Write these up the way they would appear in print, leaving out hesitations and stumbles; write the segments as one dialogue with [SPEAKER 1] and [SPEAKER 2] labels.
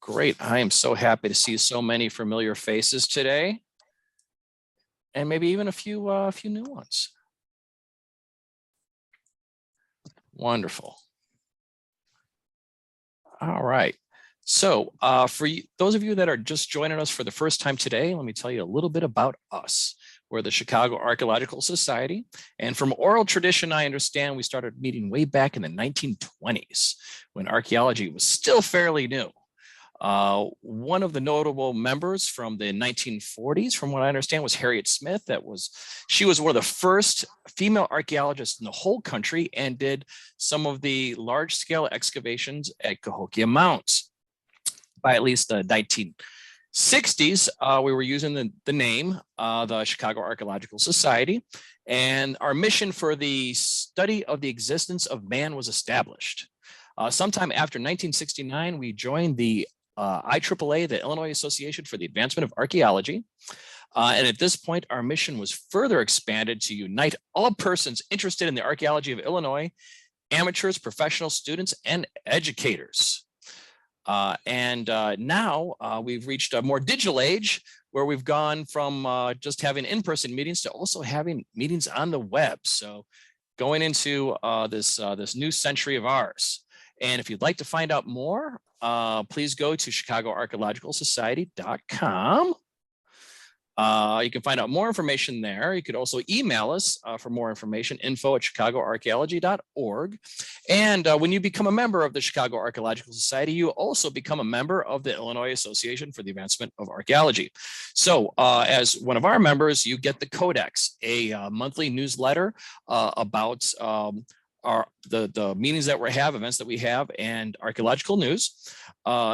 [SPEAKER 1] Great. I am so happy to see so many familiar faces today, and maybe even a few new ones. Wonderful. All right. So for those of you that are just joining us for the first time today, let me tell you a little bit about us. We're the Chicago Archaeological Society. And from oral tradition, I understand we started meeting way back in the 1920s when archaeology was still fairly new. One of the notable members from the 1940s, from what I understand, was Harriet Smith. She was one of the first female archaeologists in the whole country and did some of the large-scale excavations at Cahokia Mounds. By at least the 1960s, we were using the name, the Chicago Archaeological Society, and our mission for the study of the existence of man was established. Sometime after 1969, we joined the IAAA, the Illinois Association for the Advancement of Archaeology. And at this point, our mission was further expanded to unite all persons interested in the archaeology of Illinois, amateurs, professional students, and educators. Now we've reached a more digital age where we've gone from just having in-person meetings to also having meetings on the web. So going into this new century of ours. And if you'd like to find out more, please go to chicagoarchaeologicalsociety.com. You can find out more information there. You could also email us for more information, info@chicagoarchaeology.org. And when you become a member of the Chicago Archaeological Society, you also become a member of the Illinois Association for the Advancement of Archaeology. So as one of our members, you get the Codex, a monthly newsletter about the meetings that we have, events that we have, and archaeological news.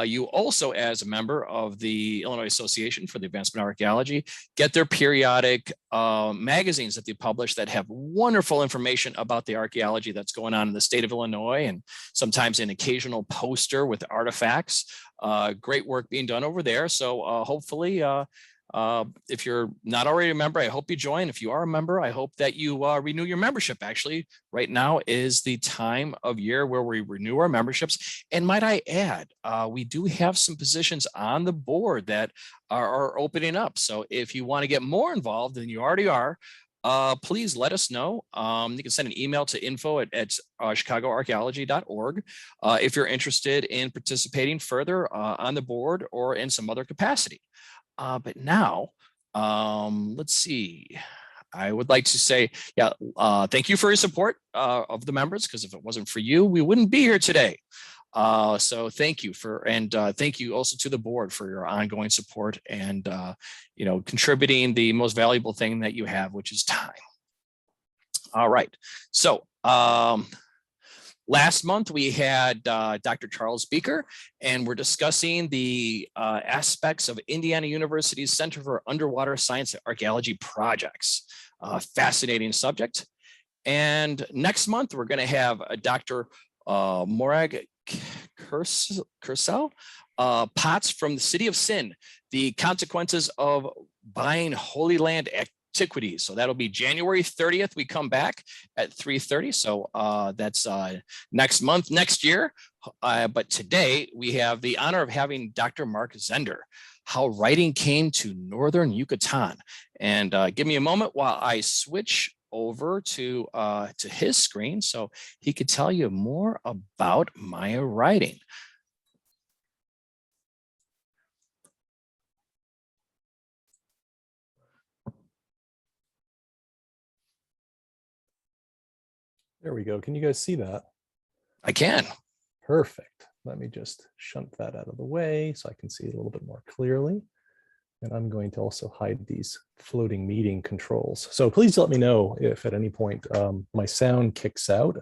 [SPEAKER 1] You also, as a member of the Illinois Association for the Advancement of Archaeology, get their periodic magazines that they publish that have wonderful information about the archaeology that's going on in the state of Illinois, and sometimes an occasional poster with artifacts. Great work being done over there. So hopefully, if you're not already a member, I hope you join. If you are a member, I hope that you renew your membership. Actually, right now is the time of year where we renew our memberships. And might I add, we do have some positions on the board that are opening up. So if you want to get more involved than you already are, please let us know. You can send an email to info@chicagoarchaeology.org if you're interested in participating further on the board or in some other capacity. But now, let's see. I would like to say, thank you for your support of the members, because if it wasn't for you, we wouldn't be here today. So thank you thank you also to the board for your ongoing support and, contributing the most valuable thing that you have, which is time. All right. So, last month, we had Dr. Charles Beaker, and we're discussing the aspects of Indiana University's Center for Underwater Science and Archaeology projects. Fascinating subject. And next month, we're going to have Dr. Morag Kersel Potts from the City of Sin, the consequences of buying Holy Land antiquities. So that'll be January 30th. We come back at 3:30. So that's next month, next year. But today we have the honor of having Dr. Marc Zender, how writing came to Northern Yucatán. And give me a moment while I switch over to his screen so he could tell you more about Maya writing.
[SPEAKER 2] There we go. Can you guys see that?
[SPEAKER 1] I can.
[SPEAKER 2] Perfect. Let me just shunt that out of the way so I can see it a little bit more clearly. And I'm going to also hide these floating meeting controls. So please let me know if at any point my sound kicks out.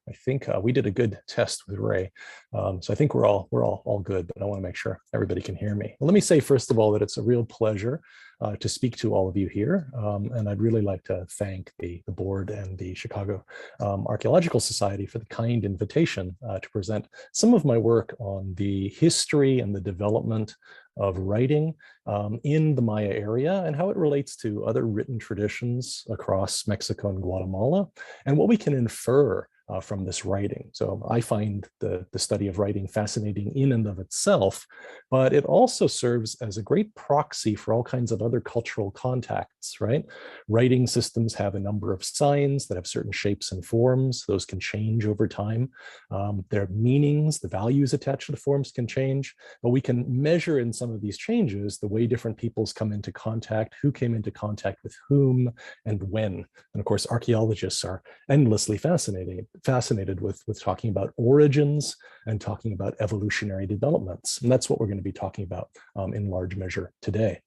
[SPEAKER 2] I think we did a good test with Ray. So I think we're all good, but I want to make sure everybody can hear me. Well, let me say, first of all, that it's a real pleasure to speak to all of you here. And I'd really like to thank the board and the Chicago Archaeological Society for the kind invitation to present some of my work on the history and the development of writing in the Maya area and how it relates to other written traditions across Mexico and Guatemala, and what we can infer from this writing. So I find the study of writing fascinating in and of itself, but it also serves as a great proxy for all kinds of other cultural contacts, right? Writing systems have a number of signs that have certain shapes and forms. Those can change over time. Their meanings, the values attached to the forms can change, but we can measure in some of these changes the way different peoples come into contact, who came into contact with whom, and when. And of course, archaeologists are endlessly fascinated with talking about origins and talking about evolutionary developments. And that's what we're going to be talking about in large measure today.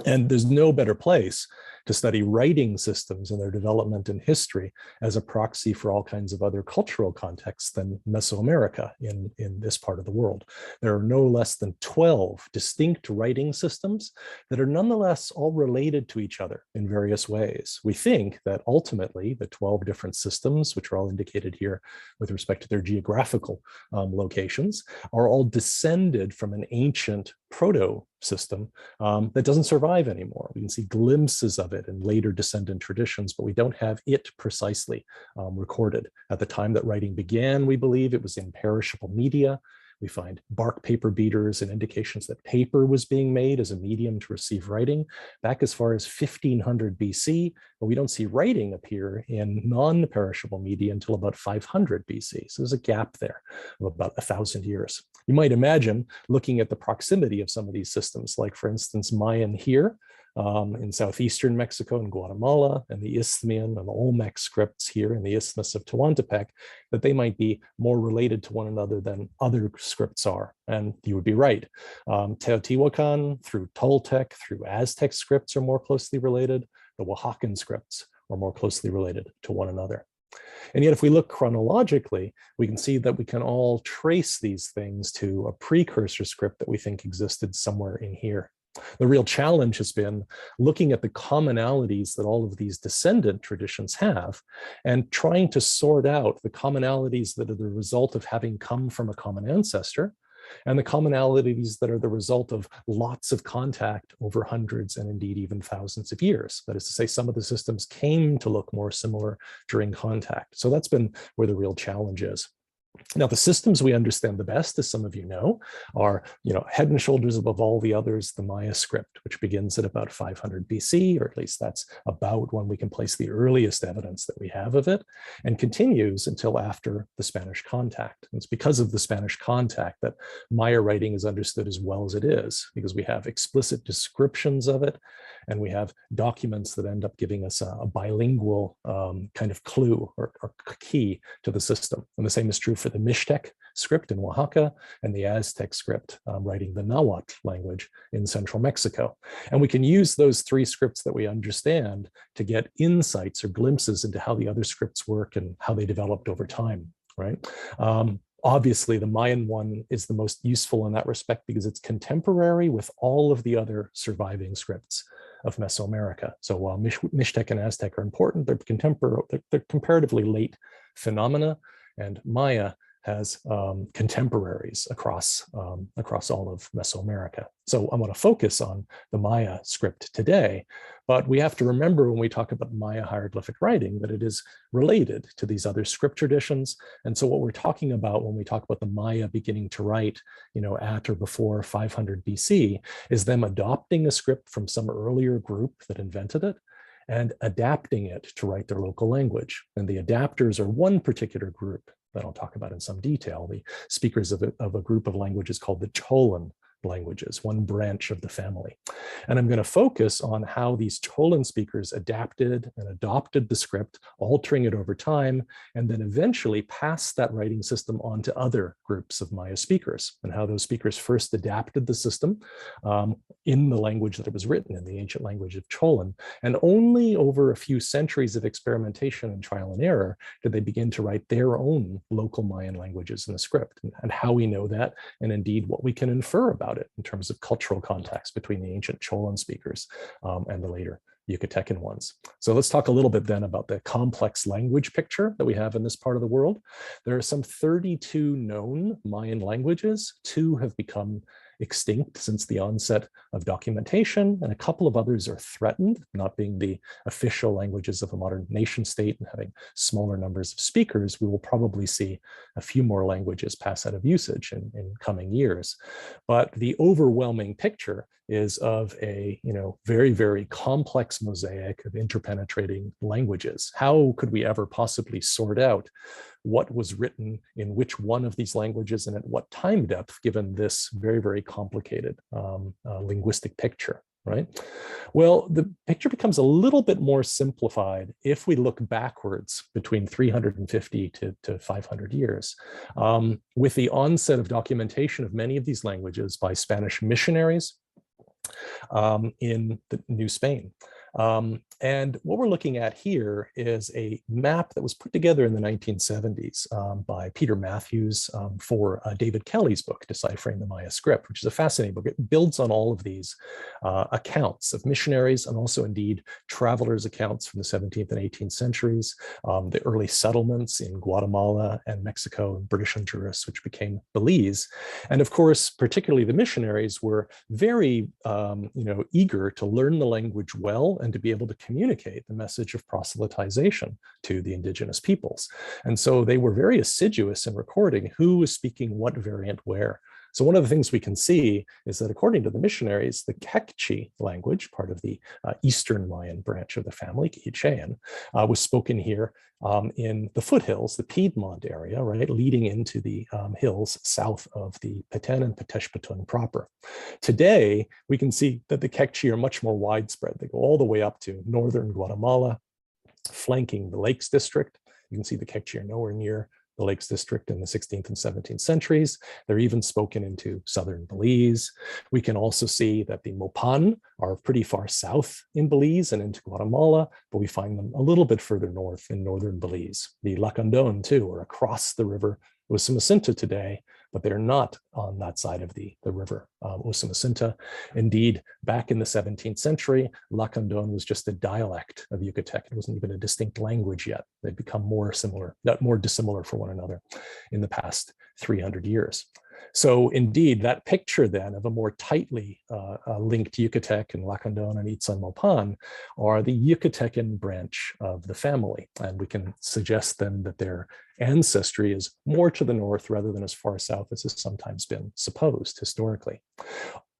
[SPEAKER 2] And there's no better place to study writing systems and their development in history as a proxy for all kinds of other cultural contexts than Mesoamerica in this part of the world. There are no less than 12 distinct writing systems that are nonetheless all related to each other in various ways. We think that ultimately the 12 different systems, which are all indicated here with respect to their geographical locations, are all descended from an ancient proto-system that doesn't survive anymore. We can see glimpses of it in later descendant traditions, but we don't have it precisely recorded. At the time that writing began, we believe it was in perishable media. We find bark paper beaters and indications that paper was being made as a medium to receive writing back as far as 1500 BC, but we don't see writing appear in non-perishable media until about 500 BC. So there's a gap there of about 1,000 years. You might imagine looking at the proximity of some of these systems, like for instance, Mayan here, in southeastern Mexico and Guatemala, and the Isthmian and Olmec scripts here in the Isthmus of Tehuantepec, that they might be more related to one another than other scripts are. And you would be right. Teotihuacan through Toltec, through Aztec scripts are more closely related. The Oaxacan scripts are more closely related to one another. And yet, if we look chronologically, we can see that we can all trace these things to a precursor script that we think existed somewhere in here. The real challenge has been looking at the commonalities that all of these descendant traditions have and trying to sort out the commonalities that are the result of having come from a common ancestor and the commonalities that are the result of lots of contact over hundreds and indeed even thousands of years. That is to say, some of the systems came to look more similar during contact. So that's been where the real challenge is. Now, the systems we understand the best, as some of you know, are head and shoulders above all the others, the Maya script, which begins at about 500 BC, or at least that's about when we can place the earliest evidence that we have of it, and continues until after the Spanish contact. And it's because of the Spanish contact that Maya writing is understood as well as it is, because we have explicit descriptions of it, and we have documents that end up giving us a bilingual kind of clue or key to the system. And the same is true for the Mixtec script in Oaxaca and the Aztec script writing the Nahuatl language in central Mexico. And we can use those three scripts that we understand to get insights or glimpses into how the other scripts work and how they developed over time, right? Obviously, the Mayan one is the most useful in that respect because it's contemporary with all of the other surviving scripts of Mesoamerica. So while Mixtec and Aztec are important, they're comparatively late phenomena, and Maya has contemporaries across all of Mesoamerica. So I want to focus on the Maya script today, but we have to remember when we talk about Maya hieroglyphic writing that it is related to these other script traditions. And so what we're talking about when we talk about the Maya beginning to write, at or before 500 BC, is them adopting a script from some earlier group that invented it and adapting it to write their local language. And the adapters are one particular group that I'll talk about in some detail, the speakers of a group of languages called the Cholan languages, one branch of the family. And I'm going to focus on how these Cholan speakers adapted and adopted the script, altering it over time, and then eventually passed that writing system on to other groups of Maya speakers, and how those speakers first adapted the system in the language that it was written in, the ancient language of Cholan. And only over a few centuries of experimentation and trial and error did they begin to write their own local Mayan languages in the script. And how we know that, and indeed what we can infer about it in terms of cultural contacts between the ancient Cholan speakers and the later Yucatecan ones. So let's talk a little bit then about the complex language picture that we have in this part of the world. There are some 32 known Mayan languages. 2 have become extinct since the onset of documentation, and a couple of others are threatened, not being the official languages of a modern nation state and having smaller numbers of speakers. We will probably see a few more languages pass out of usage in coming years. But the overwhelming picture is of a very, very complex mosaic of interpenetrating languages. How could we ever possibly sort out what was written in which one of these languages and at what time depth, given this very, very complicated linguistic picture, right? Well, the picture becomes a little bit more simplified if we look backwards between 350 to 500 years, with the onset of documentation of many of these languages by Spanish missionaries in the New Spain. And what we're looking at here is a map that was put together in the 1970s by Peter Matthews for David Kelly's book, Deciphering the Maya Script, which is a fascinating book. It builds on all of these accounts of missionaries and also indeed travelers' accounts from the 17th and 18th centuries, the early settlements in Guatemala and Mexico and British Honduras, which became Belize. And of course, particularly the missionaries were very eager to learn the language well and to be able to communicate the message of proselytization to the indigenous peoples. And so they were very assiduous in recording who was speaking what variant where. So one of the things we can see is that according to the missionaries, the Quechua language, part of the Eastern Mayan branch of the family, Quichean, was spoken here in the foothills, the Piedmont area, right, leading into the hills south of the Petén and Petén proper. Today, we can see that the Quechua are much more widespread. They go all the way up to northern Guatemala, flanking the Lakes District. You can see the Quechua are nowhere near the Lakes District in the 16th and 17th centuries. They're even spoken into southern Belize. We can also see that the Mopan are pretty far south in Belize and into Guatemala, but we find them a little bit further north in northern Belize. The Lacandon, too, are across the river Usumacinta today, but they're not on that side of the river Usumacinta. Indeed, back in the 17th century, Lacandon was just a dialect of Yucatec. It wasn't even a distinct language yet. They'd become more dissimilar for one another in the past 300 years. So indeed, that picture then of a more tightly linked Yucatec and Lacandon and Itzan Mopan are the Yucatecan branch of the family. And we can suggest then that their ancestry is more to the north rather than as far south as has sometimes been supposed historically.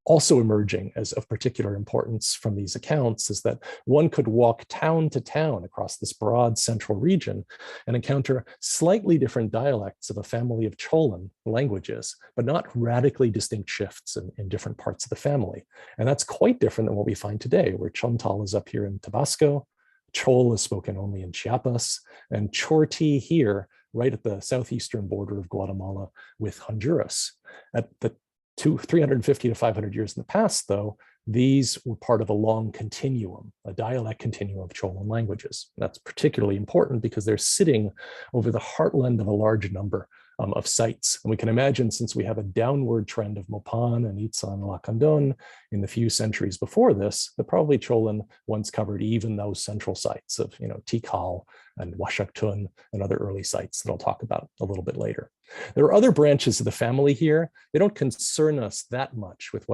[SPEAKER 2] Also emerging as of particular importance from these accounts is that one could walk town to town across this broad central region and encounter slightly different dialects of a family of Cholan languages, but not radically distinct shifts in different parts of the family. And that's quite different than what we find today, where Chontal is up here in Tabasco, Chol is spoken only in Chiapas, and Chorti here, right at the southeastern border of Guatemala with Honduras. At the 350 to 500 years in the past, though, these were part of a long continuum, a dialect continuum of Cholan languages. And that's particularly important because they're sitting over the heartland of a large number of sites. And we can imagine, since we have a downward trend of Mopan and Itzan Lacandon in the few centuries before this, that probably Cholan once covered even those central sites of Tikal and Washaktun and other early sites that I'll talk about a little bit later. There are other branches of the family here. They don't concern us that much with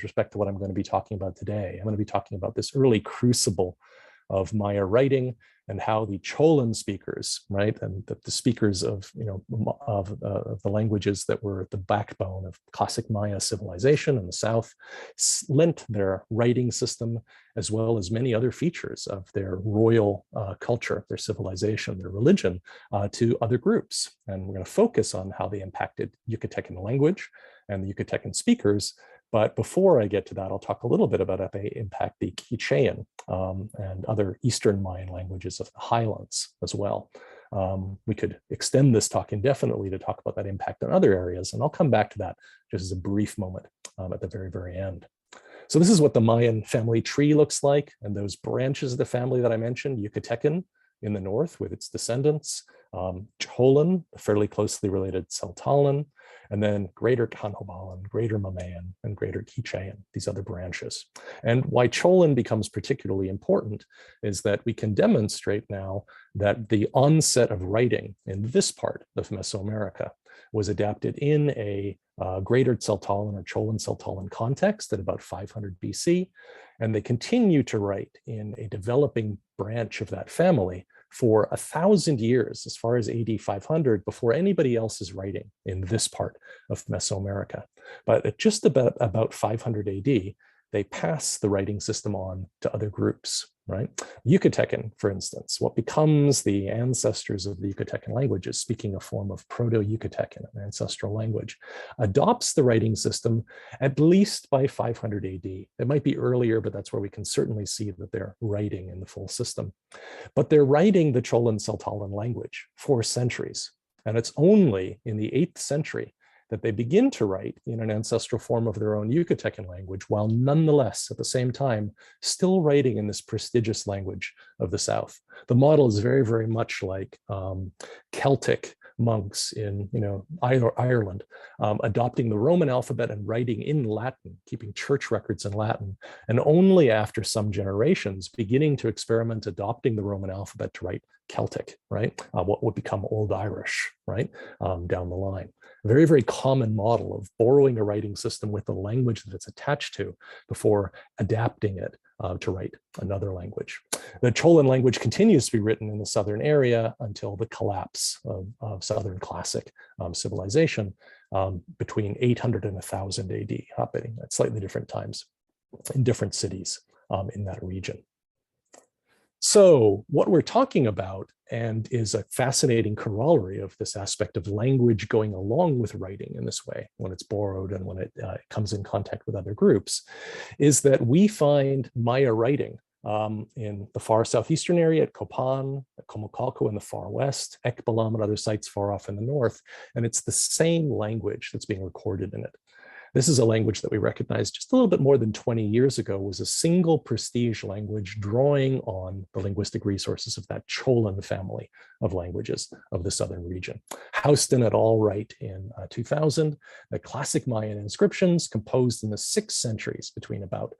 [SPEAKER 2] respect to what I'm going to be talking about today. I'm going to be talking about this early crucible of Maya writing and how the Cholan speakers, right, and the speakers of the languages that were the backbone of classic Maya civilization in the south, lent their writing system as well as many other features of their royal culture, their civilization, their religion to other groups. And we're going to focus on how they impacted Yucatecan language and the Yucatecan speakers. But before I get to that, I'll talk a little bit about how they impact the Quichean and other Eastern Mayan languages of the highlands as well. We could extend this talk indefinitely to talk about that impact on other areas, and I'll come back to that just as a brief moment at the very, very end. So this is what the Mayan family tree looks like, and those branches of the family that I mentioned, Yucatecan in the north with its descendants, Cholan, fairly closely related Tzeltalan, and then Greater Canobalan, Greater Mamayan, and Greater Quichean, these other branches. And why Cholan becomes particularly important is that we can demonstrate now that the onset of writing in this part of Mesoamerica was adapted in a Greater Tseltalan or Cholan Tseltalan context at about 500 BC. And they continue to write in a developing branch of that family for 1,000 years, as far as AD 500, before anybody else is writing in this part of Mesoamerica. But at just about 500 AD, they pass the writing system on to other groups, right? Yucatecan, for instance, what becomes the ancestors of the Yucatecan languages, speaking a form of Proto-Yucatecan, an ancestral language, adopts the writing system at least by 500 AD. It might be earlier, but that's where we can certainly see that they're writing in the full system. But they're writing the Cholan Tseltalan language for centuries. And it's only in the 8th century that they begin to write in an ancestral form of their own Yucatecan language, while nonetheless, at the same time, still writing in this prestigious language of the South. The model is very, very much like Celtic monks in Ireland, adopting the Roman alphabet and writing in Latin, keeping church records in Latin, and only after some generations beginning to experiment adopting the Roman alphabet to write Celtic, right? What would become Old Irish, right? Down the line. A very, very common model of borrowing a writing system with the language that it's attached to before adapting it to write another language. The Cholan language continues to be written in the southern area until the collapse of Southern Classic civilization between 800 and 1000 AD, happening at slightly different times in different cities in that region. So what we're talking about, and is a fascinating corollary of this aspect of language going along with writing in this way, when it's borrowed and when it comes in contact with other groups, is that we find Maya writing in the far southeastern area at Copan, at Comocalco in the far west, Ekbalam and other sites far off in the north, and it's the same language that's being recorded in it. This is a language that we recognized just a little bit more than 20 years ago was a single prestige language drawing on the linguistic resources of that Cholan family of languages of the southern region. Houston et al. Write in 2000, the classic Mayan inscriptions composed in the 6th centuries between about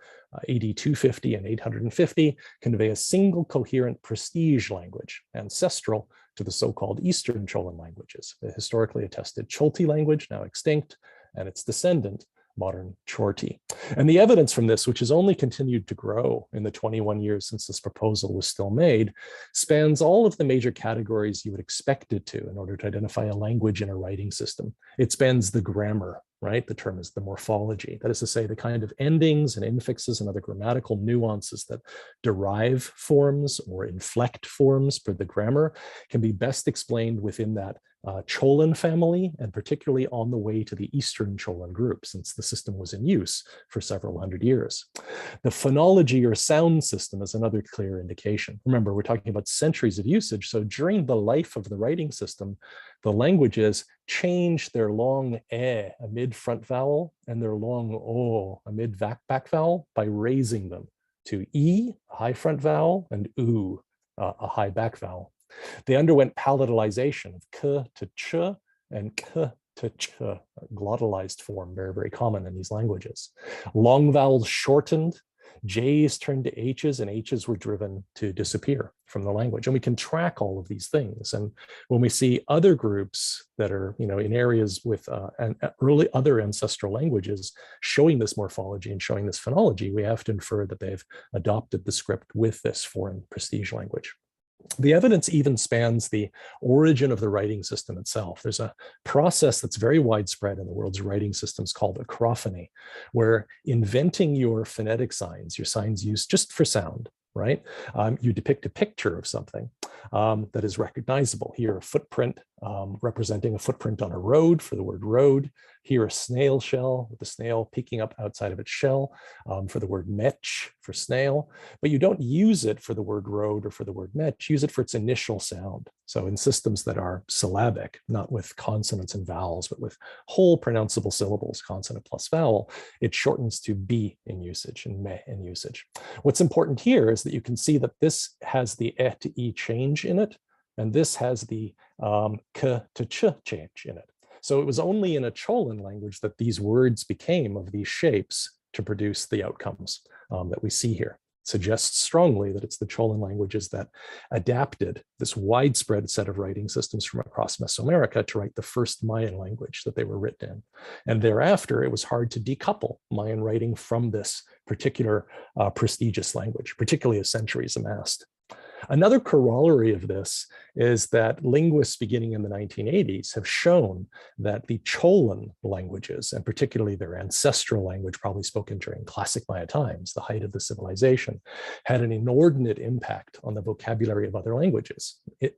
[SPEAKER 2] AD 250 and 850 convey a single coherent prestige language, ancestral to the so-called Eastern Cholan languages, the historically attested Cholti language, now extinct, and its descendant, modern Chorti. And the evidence from this, which has only continued to grow in the 21 years since this proposal was still made, spans all of the major categories you would expect it to in order to identify a language in a writing system. It spans the grammar, right? The term is the morphology. That is to say, the kind of endings and infixes and other grammatical nuances that derive forms or inflect forms for the grammar can be best explained within that Cholan family, and particularly on the way to the Eastern Cholan group, since the system was in use for several hundred years. The phonology or sound system is another clear indication. Remember, we're talking about centuries of usage, so during the life of the writing system, the languages change their long a mid-front vowel and their long o, a mid-back vowel, by raising them to e, a high front vowel, and u, a high back vowel. They underwent palatalization of k to ch and k to ch, a glottalized form, very, very common in these languages. Long vowels shortened, J's turned to H's, and H's were driven to disappear from the language. And we can track all of these things. And when we see other groups that are, in areas with early other ancestral languages showing this morphology and showing this phonology, we have to infer that they've adopted the script with this foreign prestige language. The evidence even spans the origin of the writing system itself. There's a process that's very widespread in the world's writing systems called acrophony, where inventing your phonetic signs, your signs used just for sound, right? You depict a picture of something that is recognizable. Here, a footprint representing a footprint on a road for the word road. Here, a snail shell with the snail peeking up outside of its shell for the word mech for snail. But you don't use it for the word road or for the word mech. Use it for its initial sound. So in systems that are syllabic, not with consonants and vowels, but with whole pronounceable syllables, consonant plus vowel, it shortens to b in usage and me in usage. What's important here is that you can see that this has the e to e change in it, and this has the k to ch change in it. So it was only in a Cholan language that these words became of these shapes to produce the outcomes that we see here. suggests strongly that it's the Cholan languages that adapted this widespread set of writing systems from across Mesoamerica to write the first Mayan language that they were written in. And thereafter, it was hard to decouple Mayan writing from this particular prestigious language, particularly as centuries amassed. Another corollary of this is that linguists beginning in the 1980s have shown that the Cholan languages, and particularly their ancestral language, probably spoken during classic Maya times, the height of the civilization, had an inordinate impact on the vocabulary of other languages,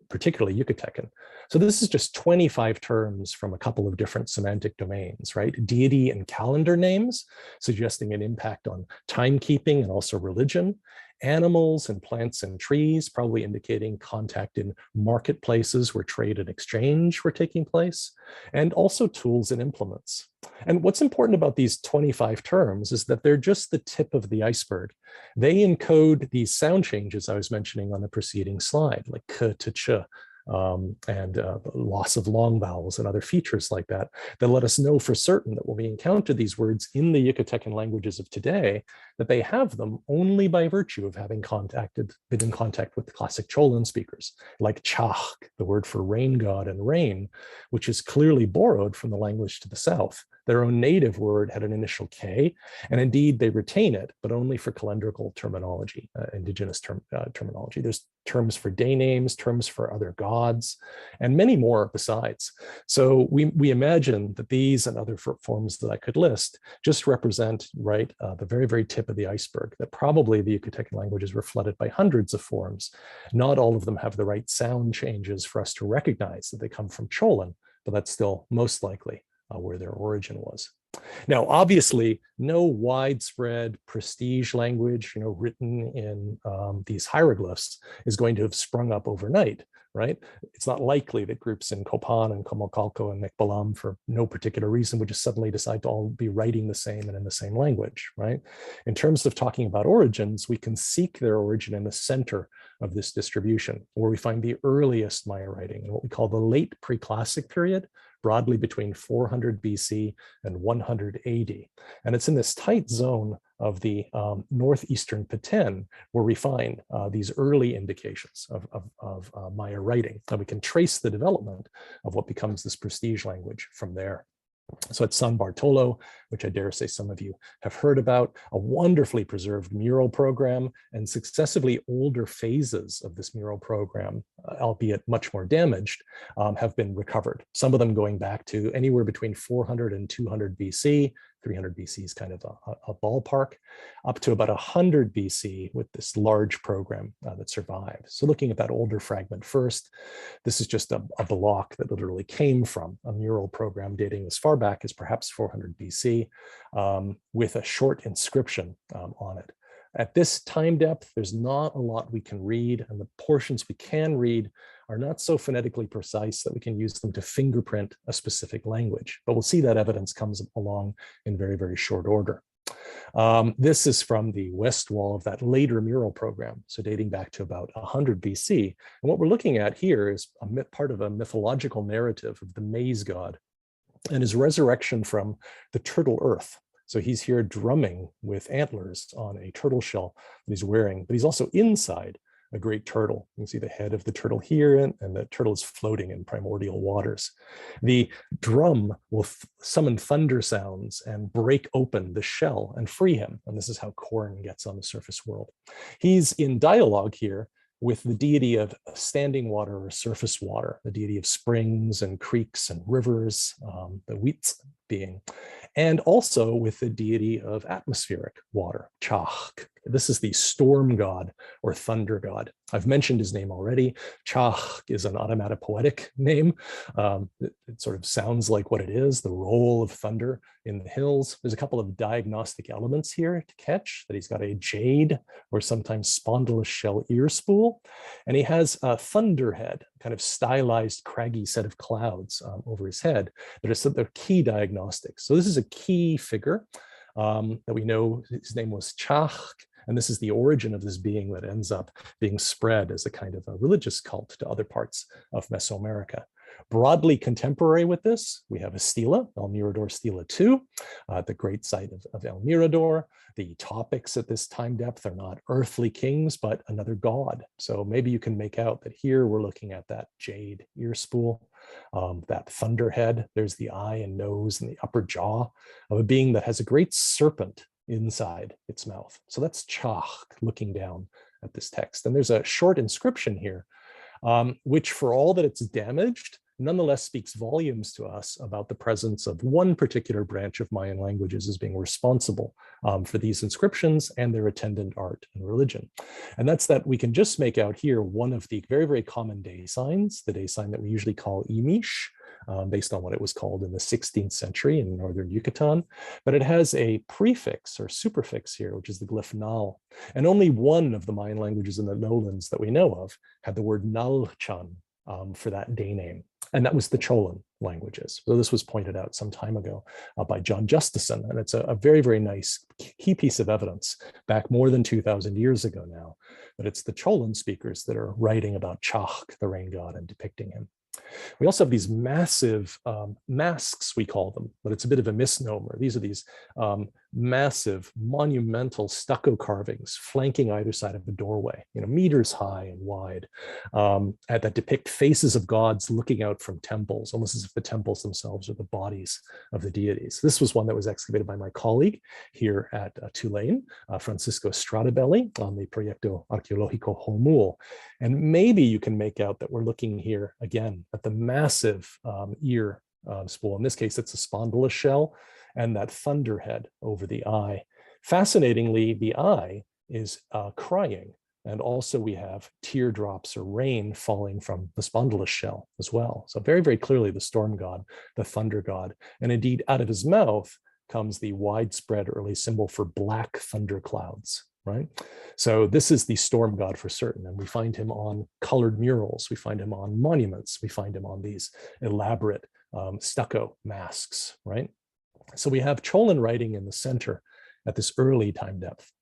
[SPEAKER 2] particularly Yucatecan. So this is just 25 terms from a couple of different semantic domains, right? Deity and calendar names, suggesting an impact on timekeeping and also religion. Animals and plants and trees, probably indicating contact in marketplaces where trade and exchange were taking place, and also tools and implements. And what's important about these 25 terms is that they're just the tip of the iceberg. They encode these sound changes I was mentioning on the preceding slide, like k to ch, and loss of long vowels and other features like that, that let us know for certain that when we encounter these words in the Yucatecan languages of today, that they have them only by virtue of having been in contact with the classic Cholan speakers, like chach, the word for rain god and rain, which is clearly borrowed from the language to the south. Their own native word had an initial K, and indeed they retain it, but only for calendrical terminology, indigenous terminology. There's terms for day names, terms for other gods, and many more besides. So we imagine that these and other forms that I could list just represent, right, the very, very tip of the iceberg, that probably the Yucatecan languages were flooded by hundreds of forms. Not all of them have the right sound changes for us to recognize that they come from Cholan, but that's still most likely where their origin was. Now, obviously, no widespread prestige language, written in these hieroglyphs is going to have sprung up overnight, right? It's not likely that groups in Copan and Comalcalco and Micbalam, for no particular reason, would just suddenly decide to all be writing the same and in the same language, right? In terms of talking about origins, we can seek their origin in the center of this distribution, where we find the earliest Maya writing in what we call the late pre-classic period, broadly between 400 BC and 100 AD. And it's in this tight zone of the northeastern Petén where we find these early indications of Maya writing. And we can trace the development of what becomes this prestige language from there. So at San Bartolo, which I dare say some of you have heard about, a wonderfully preserved mural program, and successively older phases of this mural program, albeit much more damaged, have been recovered. Some of them going back to anywhere between 400 and 200 BC. 300 BC is kind of a ballpark, up to about 100 BC with this large program that survived. So looking at that older fragment first, this is just a block that literally came from a mural program dating as far back as perhaps 400 BC with a short inscription on it. At this time depth, there's not a lot we can read, and the portions we can read are not so phonetically precise that we can use them to fingerprint a specific language. But we'll see that evidence comes along in very, very short order. This is from the west wall of that later mural program, so dating back to about 100 BC. And what we're looking at here is part of a mythological narrative of the maize god and his resurrection from the turtle earth. So he's here drumming with antlers on a turtle shell that he's wearing, but he's also inside a great turtle. You can see the head of the turtle here, and the turtle is floating in primordial waters. The drum will summon thunder sounds and break open the shell and free him. And this is how corn gets on the surface world. He's in dialogue here with the deity of standing water or surface water, the deity of springs and creeks and rivers, the Huitz being, and also with the deity of atmospheric water, Chach. This is the storm god or thunder god. I've mentioned his name already. Chach is an onomatopoetic name. It sort of sounds like what it is, the roll of thunder in the hills. There's a couple of diagnostic elements here to catch, that he's got a jade or sometimes spondylus shell ear spool, and he has a thunderhead, kind of stylized craggy set of clouds over his head that are some of the key diagnostics. So this is a key figure that we know his name was Chach, and this is the origin of this being that ends up being spread as a kind of a religious cult to other parts of Mesoamerica. Broadly contemporary with this, we have a stela, El Mirador Stela 2, the great site of El Mirador. The topics at this time depth are not earthly kings, but another god. So maybe you can make out that here we're looking at that jade ear spool, that thunderhead. There's the eye and nose and the upper jaw of a being that has a great serpent inside its mouth. So that's Chach looking down at this text. And there's a short inscription here, which for all that it's damaged, nonetheless speaks volumes to us about the presence of one particular branch of Mayan languages as being responsible for these inscriptions and their attendant art and religion. And that's that we can just make out here one of the very, very common day signs, the day sign that we usually call Imish, based on what it was called in the 16th century in Northern Yucatán. But it has a prefix or superfix here, which is the glyph Nal. And only one of the Mayan languages in the lowlands that we know of had the word Nalchan for that day name. And that was the Cholan languages. So this was pointed out some time ago by John Justison. And it's a very, very nice key piece of evidence back more than 2,000 years ago now. But it's the Cholan speakers that are writing about Chach, the rain god, and depicting him. We also have these massive masks, we call them, but it's a bit of a misnomer. These are these massive, monumental stucco carvings flanking either side of a doorway, meters high and wide, that depict faces of gods looking out from temples, almost as if the temples themselves are the bodies of the deities. This was one that was excavated by my colleague here at Tulane, Francisco Stradabelli, on the Proyecto Arqueológico Homul. And maybe you can make out that we're looking here again at the massive ear spool. In this case, it's a spondylus shell and that thunderhead over the eye. Fascinatingly, the eye is crying. And also we have teardrops or rain falling from the spondylus shell as well. So very, very clearly the storm god, the thunder god. And indeed, out of his mouth comes the widespread early symbol for black thunderclouds. Right? So this is the storm god for certain. And we find him on colored murals. We find him on monuments. We find him on these elaborate stucco masks, right? So we have Cholan writing in the center at this early time depth.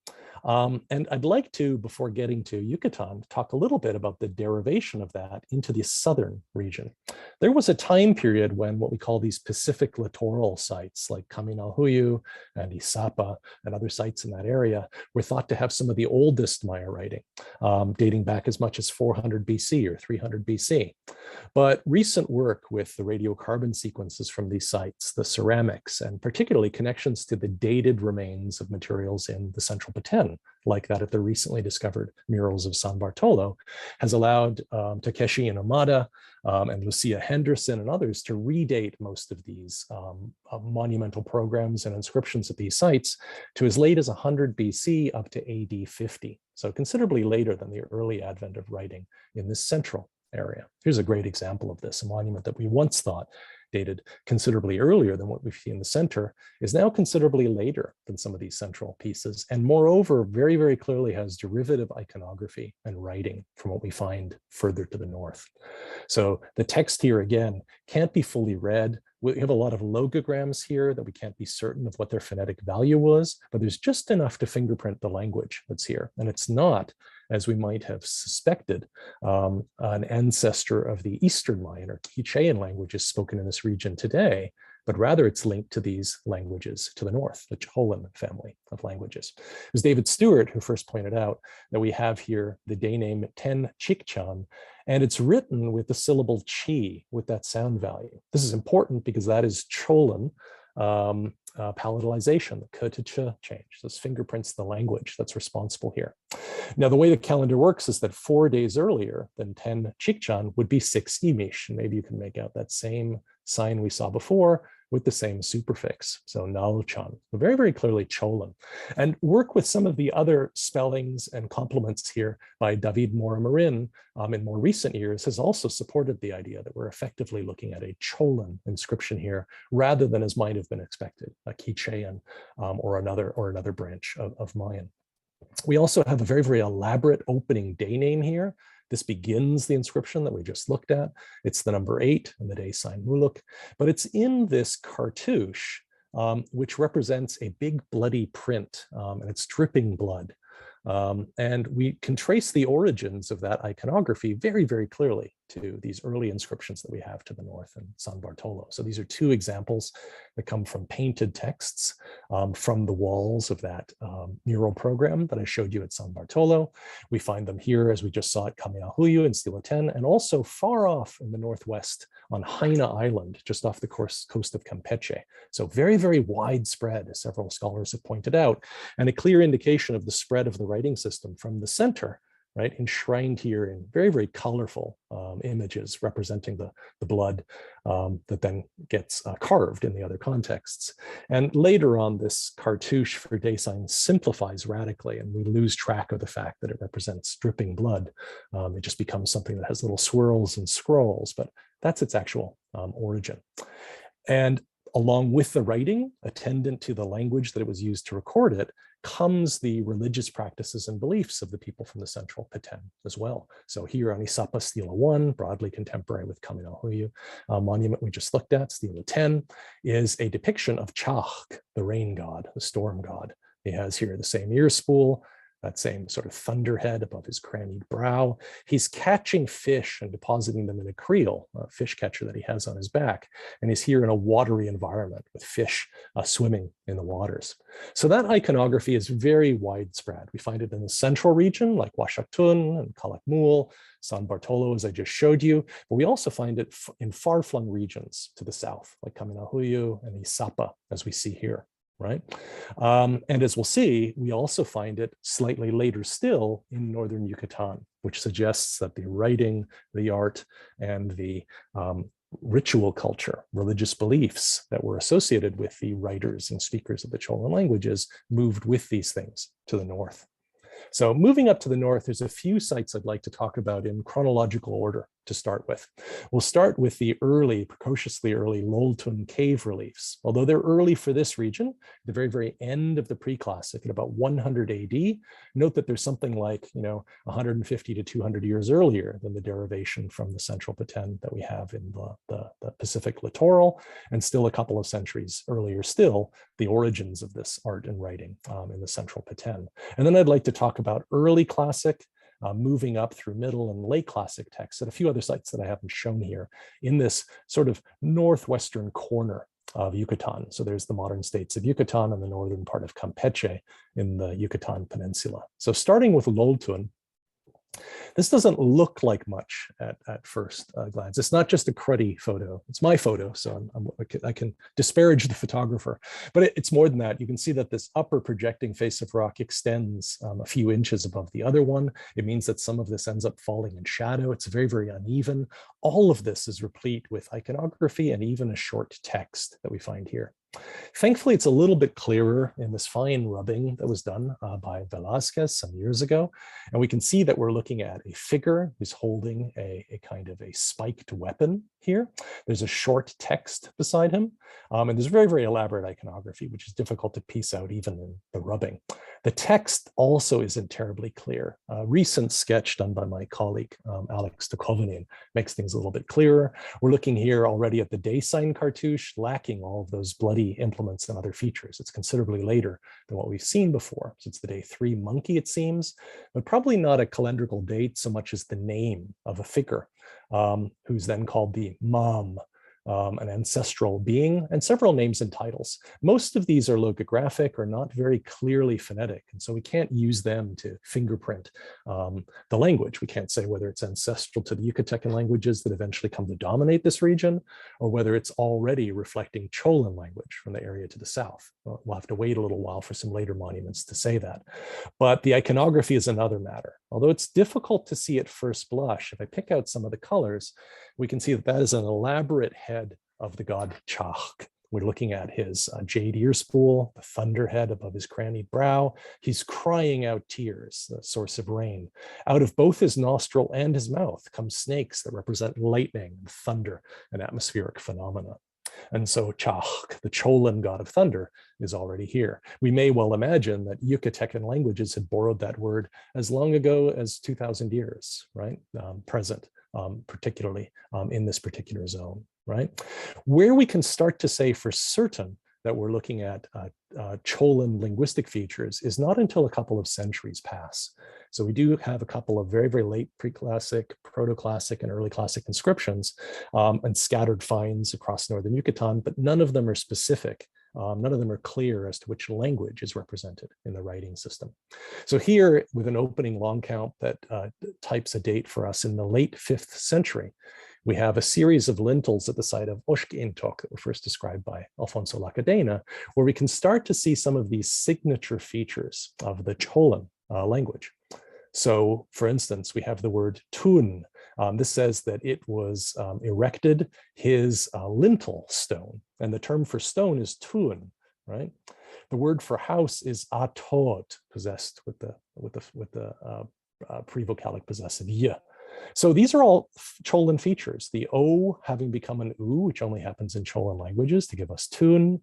[SPEAKER 2] And I'd like to, before getting to Yucatan, talk a little bit about the derivation of that into the southern region. There was a time period when what we call these Pacific littoral sites like Kaminalhuyu and Isapa and other sites in that area were thought to have some of the oldest Maya writing, dating back as much as 400 BC or 300 BC. But recent work with the radiocarbon sequences from these sites, the ceramics, and particularly connections to the dated remains of materials in the central Petén, like that at the recently discovered murals of San Bartolo, has allowed Takeshi Inomata and Lucia Henderson and others to redate most of these monumental programs and inscriptions at these sites to as late as 100 BC up to AD 50. So considerably later than the early advent of writing in this central area. Here's a great example of this. A monument that we once thought dated considerably earlier than what we see in the center is now considerably later than some of these central pieces. And moreover, very, very clearly has derivative iconography and writing from what we find further to the north. So the text here, again, can't be fully read. We have a lot of logograms here that we can't be certain of what their phonetic value was, but there's just enough to fingerprint the language that's here. And it's not, as we might have suspected, an ancestor of the Eastern Mayan or Quichean languages spoken in this region today, but rather it's linked to these languages to the north, the Cholan family of languages. It was David Stewart who first pointed out that we have here the day name Ten Chikchan, and it's written with the syllable chi, with that sound value. This is important because that is Cholan palatalization, the k to ch change. This fingerprints the language that's responsible here. Now, the way the calendar works is that 4 days earlier than 10 Chikchan would be 6 Imish. And maybe you can make out that same sign we saw before with the same superfix. So Nalchan, very, very clearly Cholan. And work with some of the other spellings and complements here by David Mora-Marin in more recent years has also supported the idea that we're effectively looking at a Cholan inscription here, rather than as might have been expected, a Quichean or another branch of Mayan. We also have a very, very elaborate opening day name here. This begins the inscription that we just looked at. It's the number 8 and the day sign Muluk, but it's in this cartouche, which represents a big bloody print, and it's dripping blood. And we can trace the origins of that iconography very, very clearly to these early inscriptions that we have to the north in San Bartolo. So these are two examples that come from painted texts from the walls of that mural program that I showed you at San Bartolo. We find them here, as we just saw at Kamiahuyu in Stilo 10, and also far off in the northwest on Haina Island, just off the coast of Campeche. So very, very widespread, as several scholars have pointed out, and a clear indication of the spread of the writing system from the center, right, enshrined here in very, very colorful images representing the blood that then gets carved in the other contexts. And later on, this cartouche for day signs simplifies radically, and we lose track of the fact that it represents dripping blood. It just becomes something that has little swirls and scrolls, but that's its actual origin. And along with the writing, attendant to the language that it was used to record it, comes the religious practices and beliefs of the people from the central Petén as well. So here on Isapa Stela 1, broadly contemporary with Kaminahuyu monument we just looked at, Stela 10, is a depiction of Chach, the rain god, the storm god. He has here the same ear spool, that same sort of thunderhead above his crannied brow. He's catching fish and depositing them in a creel, a fish catcher that he has on his back. And he's here in a watery environment with fish swimming in the waters. So that iconography is very widespread. We find it in the central region like Huachatun and Calakmul, San Bartolo, as I just showed you, but we also find it in far-flung regions to the south, like Kaminahuyu and Isapa, as we see here. Right. And as we'll see, we also find it slightly later still in Northern Yucatán, which suggests that the writing, the art, and the ritual culture, religious beliefs that were associated with the writers and speakers of the Cholan languages moved with these things to the north. So moving up to the north, there's a few sites I'd like to talk about in chronological order to start with. We'll start with the early, precociously early Loltun cave reliefs. Although they're early for this region, the very, very end of the pre-classic at about 100 AD, note that there's something like, 150 to 200 years earlier than the derivation from the central Petén that we have in the Pacific littoral, and still a couple of centuries earlier still, the origins of this art and writing in the central Petén. And then I'd like to talk about early classic, moving up through middle and late classic texts at a few other sites that I haven't shown here in this sort of northwestern corner of Yucatan. So there's the modern states of Yucatan and the northern part of Campeche in the Yucatan Peninsula. So starting with Loltun, this doesn't look like much at first glance. It's not just a cruddy photo. It's my photo, so I can disparage the photographer. But it's more than that. You can see that this upper projecting face of rock extends a few inches above the other one. It means that some of this ends up falling in shadow. It's very, very uneven. All of this is replete with iconography and even a short text that we find here. Thankfully, it's a little bit clearer in this fine rubbing that was done by Velázquez some years ago. And we can see that we're looking at a figure who's holding a kind of a spiked weapon here. There's a short text beside him. And there's very, very elaborate iconography, which is difficult to piece out even in the rubbing. The text also isn't terribly clear. A recent sketch done by my colleague, Alex Dukovinin, makes things a little bit clearer. We're looking here already at the day sign cartouche, lacking all of those bloody implements and other features. It's considerably later than what we've seen before. So it's the day 3 monkey, it seems, but probably not a calendrical date so much as the name of a figure who's then called the Mam, an ancestral being, and several names and titles. Most of these are logographic or not very clearly phonetic, and so we can't use them to fingerprint the language. We can't say whether it's ancestral to the Yucatecan languages that eventually come to dominate this region, or whether it's already reflecting Cholan language from the area to the south. We'll have to wait a little while for some later monuments to say that. But the iconography is another matter. Although it's difficult to see at first blush, if I pick out some of the colors, we can see that that is an elaborate head of the god Chach. We're looking at his jade ear spool, the thunderhead above his crannied brow. He's crying out tears, the source of rain. Out of both his nostril and his mouth come snakes that represent lightning and thunder and atmospheric phenomena. And so Chach, the Cholan god of thunder, is already here. We may well imagine that Yucatecan languages had borrowed that word as long ago as 2,000 years, right? Present, particularly in this particular zone, right? Where we can start to say for certain that we're looking at Cholan linguistic features is not until a couple of centuries pass. So we do have a couple of very, very late pre-classic, proto-classic, and early classic inscriptions and scattered finds across northern Yucatan, but none of them are specific. None of them are clear as to which language is represented in the writing system. So here, with an opening long count that types a date for us in the late 5th century, we have a series of lintels at the site of Oxquintoc that were first described by Alfonso Lacadena, where we can start to see some of these signature features of the Cholan language. So, for instance, we have the word tun. This says that it was erected his lintel stone, and the term for stone is tun, right? The word for house is atot, possessed with the prevocalic possessive y. So these are all Cholan features. The O having become an U, which only happens in Cholan languages to give us tun.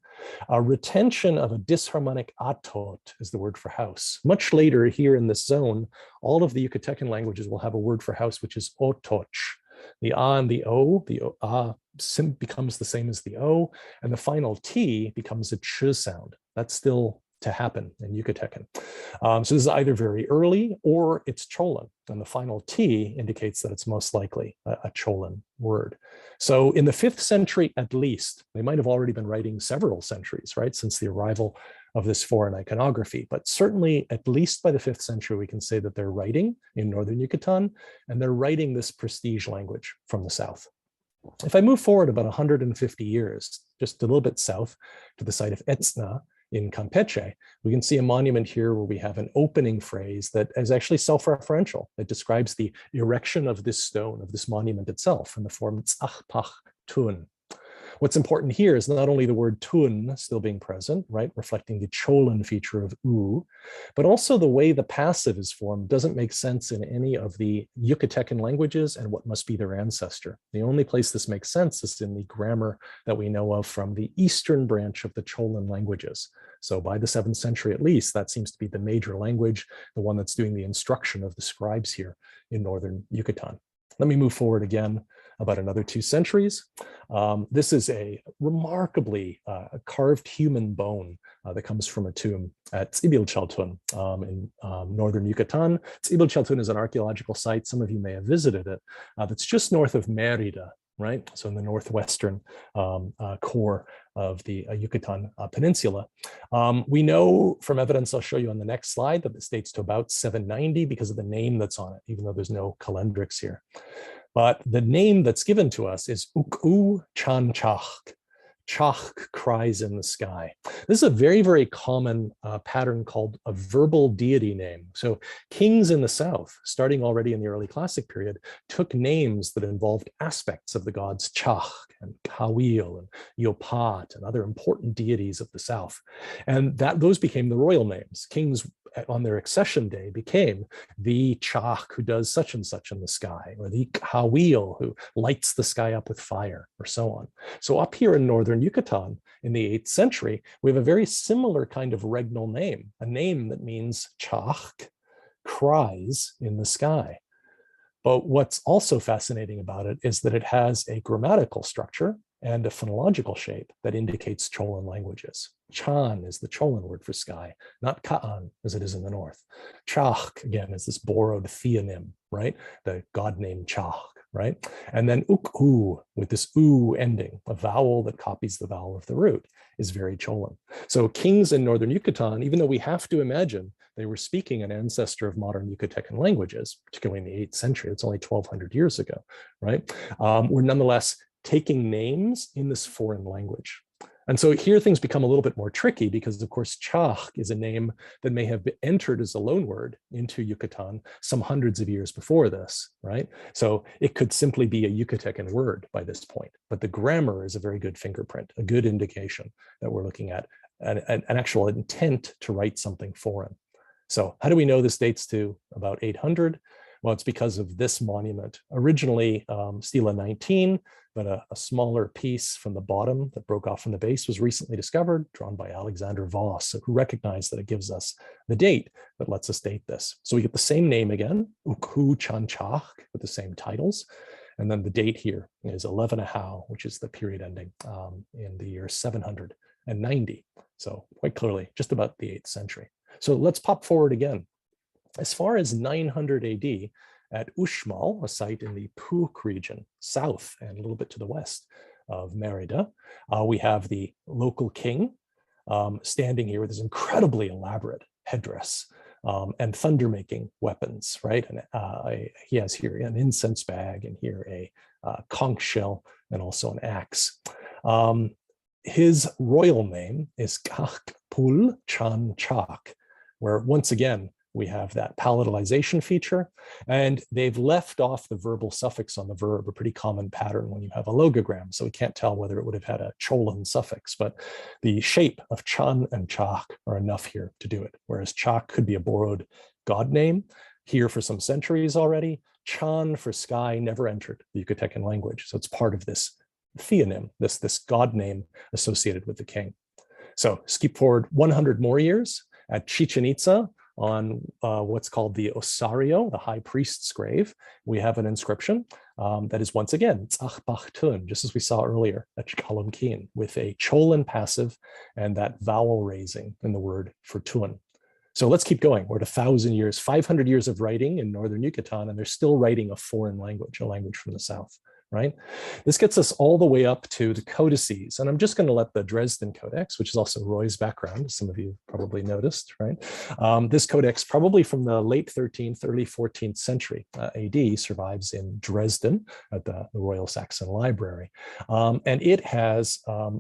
[SPEAKER 2] A retention of a disharmonic atot is the word for house. Much later here in this zone, all of the Yucatecan languages will have a word for house, which is otoch. The A and the A becomes the same as the O, and the final T becomes a ch sound. That's still to happen in Yucatecan. So this is either very early or it's Cholan, and the final T indicates that it's most likely a Cholan word. So in the 5th century, at least, they might have already been writing several centuries, right, since the arrival of this foreign iconography, but certainly at least by the 5th century, we can say that they're writing in northern Yucatan, and they're writing this prestige language from the south. If I move forward about 150 years, just a little bit south to the site of Etzna, in Campeche, we can see a monument here where we have an opening phrase that is actually self-referential. It describes the erection of this stone, of this monument itself, in the form tzachpach tun. What's important here is not only the word tun still being present, right, reflecting the Cholan feature of u, but also the way the passive is formed doesn't make sense in any of the Yucatecan languages and what must be their ancestor. The only place this makes sense is in the grammar that we know of from the eastern branch of the Cholan languages. So by the 7th century, at least, that seems to be the major language, the one that's doing the instruction of the scribes here in northern Yucatan. Let me move forward again about another 2 centuries. This is a remarkably carved human bone that comes from a tomb at Tz'ibilchaltun in northern Yucatan. Tz'ibilchaltun is an archaeological site. Some of you may have visited it. That's just north of Mérida, right? So in the northwestern core of the Yucatan Peninsula. We know from evidence I'll show you on the next slide that this dates to about 790 because of the name that's on it, even though there's no calendrics here. But the name that's given to us is Uk'u Chan Chach. Chach cries in the sky. This is a very, very common pattern called a verbal deity name. So kings in the south, starting already in the early classic period, took names that involved aspects of the gods Chach and Kawil and Yopat and other important deities of the south. And those became the royal names. Kings on their accession day became the Chach who does such and such in the sky, or the Kawil who lights the sky up with fire, or so on. So up here in northern Yucatan in the 8th century, we have a very similar kind of regnal name, a name that means Chach, cries in the sky. But what's also fascinating about it is that it has a grammatical structure and a phonological shape that indicates Cholan languages. Chan is the Cholan word for sky, not Ka'an as it is in the north. Chach, again, is this borrowed theonym, right? The god name Chach, right? And then Uk'u, with this U ending, a vowel that copies the vowel of the root, is very Cholan. So kings in northern Yucatan, even though we have to imagine they were speaking an ancestor of modern Yucatecan languages, particularly in the 8th century, it's only 1200 years ago, right? Were nonetheless taking names in this foreign language. And so here things become a little bit more tricky because, of course, Chach is a name that may have been entered as a loanword into Yucatan some hundreds of years before this, right? So it could simply be a Yucatecan word by this point, but the grammar is a very good fingerprint, a good indication that we're looking at an actual intent to write something foreign. So how do we know this dates to about 800? Well, it's because of this monument. Originally, Stela 19, but a smaller piece from the bottom that broke off from the base was recently discovered, drawn by Alexander Voss, who recognized that it gives us the date that lets us date this. So we get the same name again, Uk'u Chan Chach, with the same titles. And then the date here is 11 Ahau, which is the period ending in the year 700 90. So quite clearly, just about the 8th century. So let's pop forward again. As far as 900 AD, at Uxmal, a site in the Puuc region, south and a little bit to the west of Mérida, we have the local king standing here with this incredibly elaborate headdress and thunder-making weapons, right? And he has here an incense bag and here a conch shell and also an axe. His royal name is Kakpul Chan Chak, where once again, we have that palatalization feature, and they've left off the verbal suffix on the verb, a pretty common pattern when you have a logogram. So we can't tell whether it would have had a Cholan suffix, but the shape of Chan and Chak are enough here to do it. Whereas Chak could be a borrowed god name here for some centuries already. Chan for sky never entered the Yucatecan language. So it's part of this theonym, this god name associated with the king. So skip forward 100 more years at Chichen Itza, on what's called the Osario, the high priest's grave, we have an inscription that is once again, Tzachbachtun, just as we saw earlier at Calonquin, with a Cholan passive and that vowel raising in the word for tun. So let's keep going. We're at 1,000 years, 500 years of writing in Northern Yucatan, and they're still writing a foreign language, a language from the south. Right? This gets us all the way up to the codices. And I'm just going to let the Dresden Codex, which is also Roy's background, some of you probably noticed, right? This codex, probably from the late 13th, early 14th century AD, survives in Dresden at the Royal Saxon Library. And it has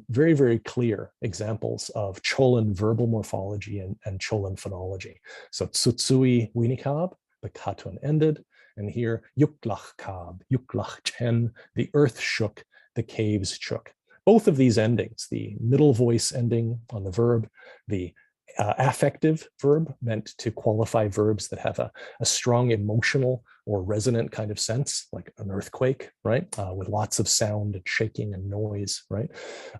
[SPEAKER 2] very, very clear examples of Cholan verbal morphology and Cholan phonology. So Tsutsui Winikab, the Katun ended. And here, Yuklach Kab, Yuklach Chen, the earth shook, the caves shook. Both of these endings, the middle voice ending on the verb, the affective verb meant to qualify verbs that have a strong emotional or resonant kind of sense, like an earthquake, right? With lots of sound and shaking and noise, right?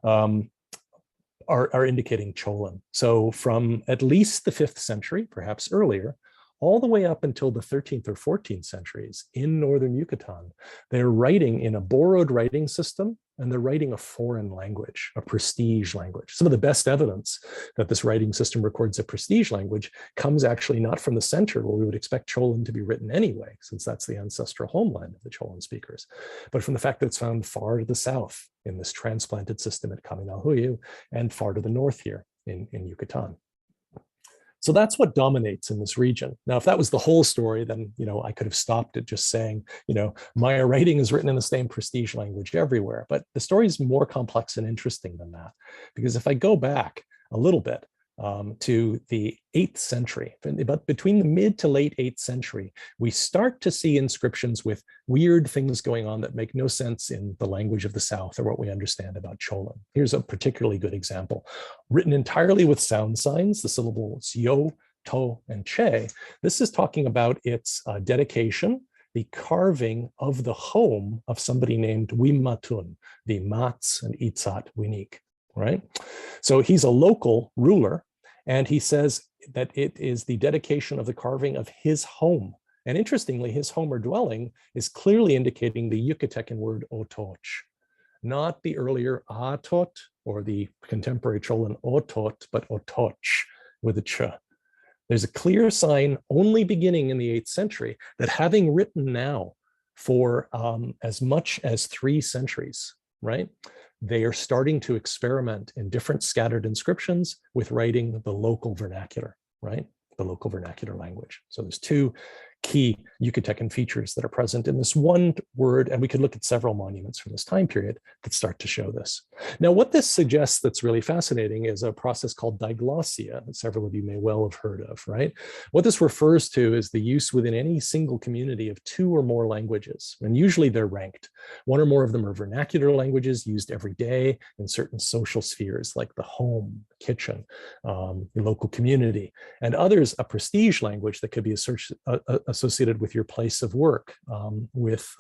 [SPEAKER 2] Are indicating Cholan. So from at least the 5th century, perhaps earlier, all the way up until the 13th or 14th centuries in Northern Yucatan, they're writing in a borrowed writing system, and they're writing a foreign language, a prestige language. Some of the best evidence that this writing system records a prestige language comes actually not from the center, where we would expect Cholan to be written anyway, since that's the ancestral homeland of the Cholan speakers, but from the fact that it's found far to the south in this transplanted system at Kaminalhuyu and far to the north here in Yucatan. So that's what dominates in this region. Now, if that was the whole story, then I could have stopped at just saying, Maya writing is written in the same prestige language everywhere. But the story is more complex and interesting than that, because if I go back a little bit to the 8th century, but between the mid to late 8th century, we start to see inscriptions with weird things going on that make no sense in the language of the South or what we understand about Cholan. Here's a particularly good example. Written entirely with sound signs, the syllables yo, to, and che. This is talking about its dedication, the carving of the home of somebody named Wimatun, the Mats and Itzat Winik. Right? So he's a local ruler, and he says that it is the dedication of the carving of his home. And interestingly, his home or dwelling is clearly indicating the Yucatecan word otoch, not the earlier atot or the contemporary Cholan otot, but otoch with a ch. There's a clear sign only beginning in the 8th century that having written now for as much as 3 centuries, right? They are starting to experiment in different scattered inscriptions with writing the local vernacular, right? The local vernacular language. So there's 2 key Yucatecan features that are present in this one word, and we could look at several monuments from this time period that start to show this. Now, what this suggests that's really fascinating is a process called diglossia that several of you may well have heard of, right? What this refers to is the use within any single community of 2 or more languages, and usually they're ranked. 1 or more of them are vernacular languages used every day in certain social spheres like the home, kitchen, the local community, and others a prestige language that could be associated with your place of work, with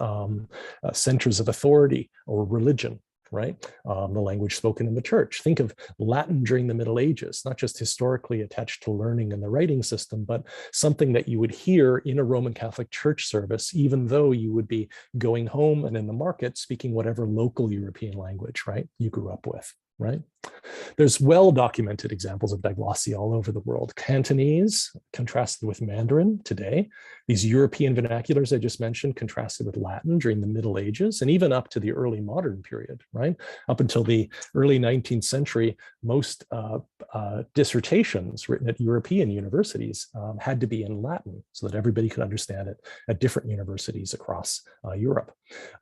[SPEAKER 2] centers of authority or religion, right? The language spoken in the church. Think of Latin during the Middle Ages, not just historically attached to learning in the writing system, but something that you would hear in a Roman Catholic church service, even though you would be going home and in the market speaking whatever local European language, right, you grew up with. right? There's well-documented examples of diglossia all over the world. Cantonese contrasted with Mandarin today. These European vernaculars I just mentioned contrasted with Latin during the Middle Ages and even up to the early modern period, right? Up until the early 19th century, most dissertations written at European universities had to be in Latin so that everybody could understand it at different universities across Europe.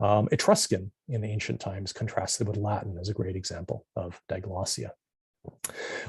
[SPEAKER 2] Etruscan in ancient times contrasted with Latin as a great example of diglossia.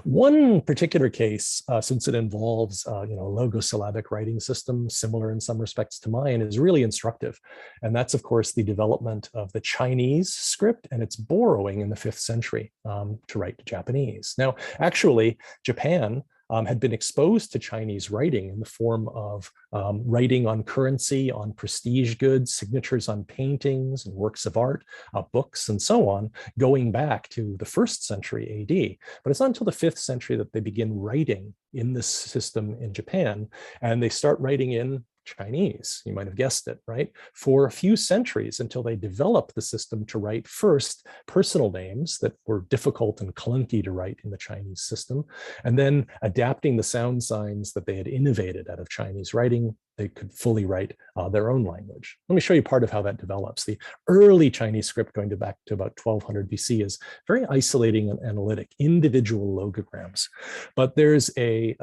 [SPEAKER 2] One particular case, since it involves a logosyllabic writing system similar in some respects to mine, is really instructive. And that's, of course, the development of the Chinese script and its borrowing in the 5th century to write Japanese. Now, actually, Japan had been exposed to Chinese writing in the form of writing on currency, on prestige goods, signatures on paintings and works of art, books, and so on, going back to the 1st century AD. But it's not until the 5th century that they begin writing in this system in Japan, and they start writing in Chinese, you might have guessed it, right? For a few centuries until they developed the system to write first personal names that were difficult and clunky to write in the Chinese system, and then adapting the sound signs that they had innovated out of Chinese writing, they could fully write their own language. Let me show you part of how that develops. The early Chinese script, going back to about 1200 BC, is very isolating and analytic, individual logograms. But there's a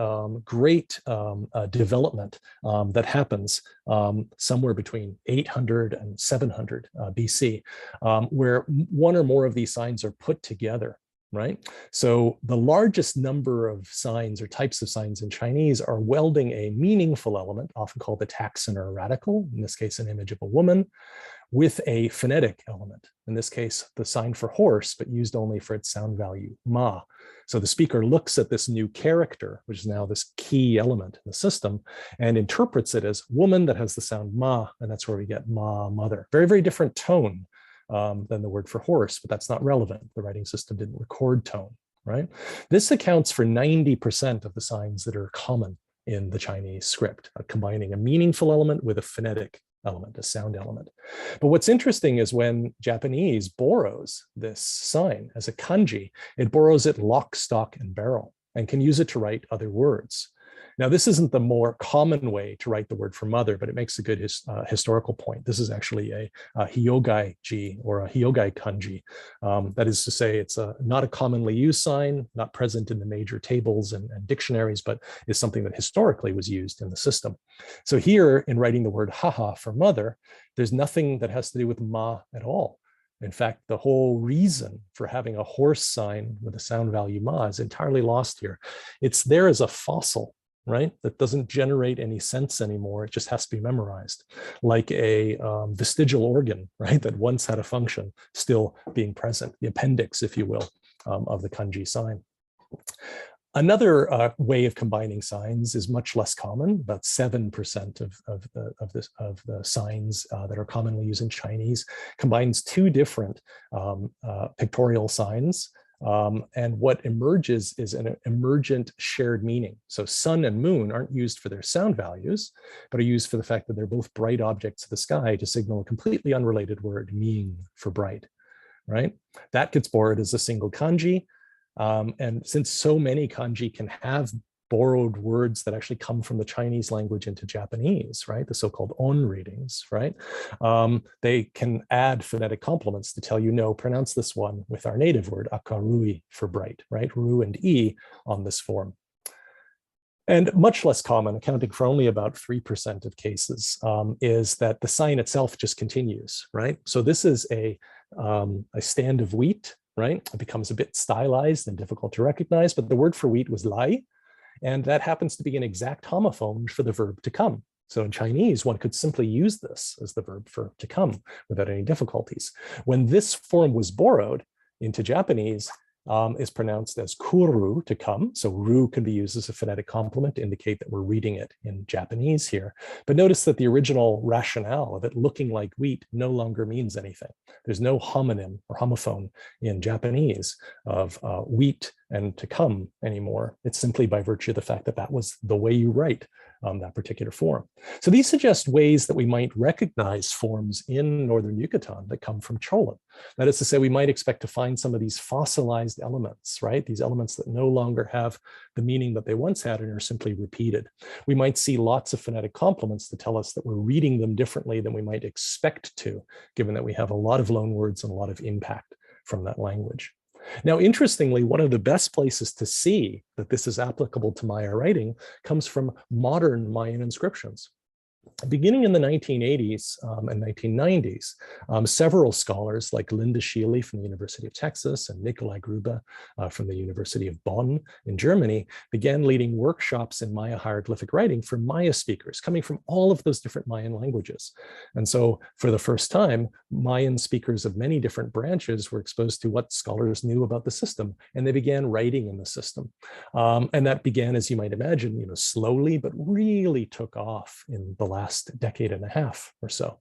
[SPEAKER 2] great development that happens somewhere between 800 and 700 BC, where one or more of these signs are put together. Right? So the largest number of signs or types of signs in Chinese are welding a meaningful element, often called the taxon or radical, in this case, an image of a woman, with a phonetic element, in this case, the sign for horse, but used only for its sound value, ma. So the speaker looks at this new character, which is now this key element in the system, and interprets it as woman that has the sound ma, and that's where we get ma, mother. Very, very different tone than the word for horse, but that's not relevant. The writing system didn't record tone, right? This accounts for 90% of the signs that are common in the Chinese script, combining a meaningful element with a phonetic element, a sound element. But what's interesting is when Japanese borrows this sign as a kanji, it borrows it lock, stock, and barrel, and can use it to write other words. Now, this isn't the more common way to write the word for mother, but it makes a good historical point. This is actually a hyogai-ji or a hyogai kanji. That is to say, it's not a commonly used sign, not present in the major tables and dictionaries, but is something that historically was used in the system. So here, in writing the word haha for mother, there's nothing that has to do with ma at all. In fact, the whole reason for having a horse sign with a sound value ma is entirely lost here. It's there as a fossil, right? That doesn't generate any sense anymore. It just has to be memorized, like a vestigial organ, right? That once had a function still being present, the appendix, if you will, of the kanji sign. Another way of combining signs is much less common. About 7% of the signs that are commonly used in Chinese combines two different pictorial signs. And what emerges is an emergent shared meaning. So sun and moon aren't used for their sound values, but are used for the fact that they're both bright objects of the sky to signal a completely unrelated word, ming for bright, right? That gets borrowed as a single kanji. And since so many kanji can have borrowed words that actually come from the Chinese language into Japanese, right? The so-called on readings, right? They can add phonetic complements to tell you, no, pronounce this one with our native word, akarui for bright, right? Ru and e on this form. And much less common, accounting for only about 3% of cases, is that the sign itself just continues, right? So this is a stand of wheat, right? It becomes a bit stylized and difficult to recognize, but the word for wheat was lai. And that happens to be an exact homophone for the verb to come. So in Chinese, one could simply use this as the verb for to come without any difficulties. When this form was borrowed into Japanese, is pronounced as kuru, to come. So ru can be used as a phonetic complement to indicate that we're reading it in Japanese here. But notice that the original rationale of it looking like wheat no longer means anything. There's no homonym or homophone in Japanese of wheat and to come anymore. It's simply by virtue of the fact that that was the way you write that particular form. So these suggest ways that we might recognize forms in Northern Yucatan that come from Cholan. That is to say, we might expect to find some of these fossilized elements, right? These elements that no longer have the meaning that they once had and are simply repeated. We might see lots of phonetic complements to tell us that we're reading them differently than we might expect to, given that we have a lot of loanwords and a lot of impact from that language. Now, interestingly, one of the best places to see that this is applicable to Maya writing comes from modern Mayan inscriptions. Beginning in the 1980s and 1990s, several scholars like Linda Scheele from the University of Texas and Nikolai Gruber from the University of Bonn in Germany began leading workshops in Maya hieroglyphic writing for Maya speakers coming from all of those different Mayan languages. And so for the first time, Mayan speakers of many different branches were exposed to what scholars knew about the system, and they began writing in the system. And that began, as you might imagine, slowly, but really took off in the last decade and a half or so.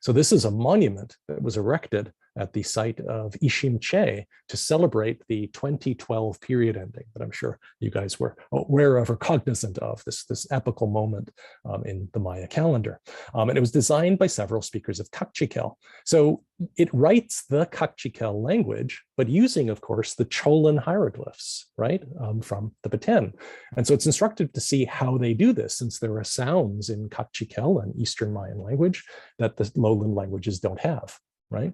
[SPEAKER 2] So this is a monument that was erected at the site of Ishimche to celebrate the 2012 period ending that I'm sure you guys were aware of or cognizant of, this epical moment in the Maya calendar. And it was designed by several speakers of Kaqchikel. So it writes the Kaqchikel language, but using, of course, the Cholan hieroglyphs, right, from the Baten. And so it's instructive to see how they do this, since there are sounds in Kaqchikel and Eastern Mayan language that the lowland languages don't have. Right?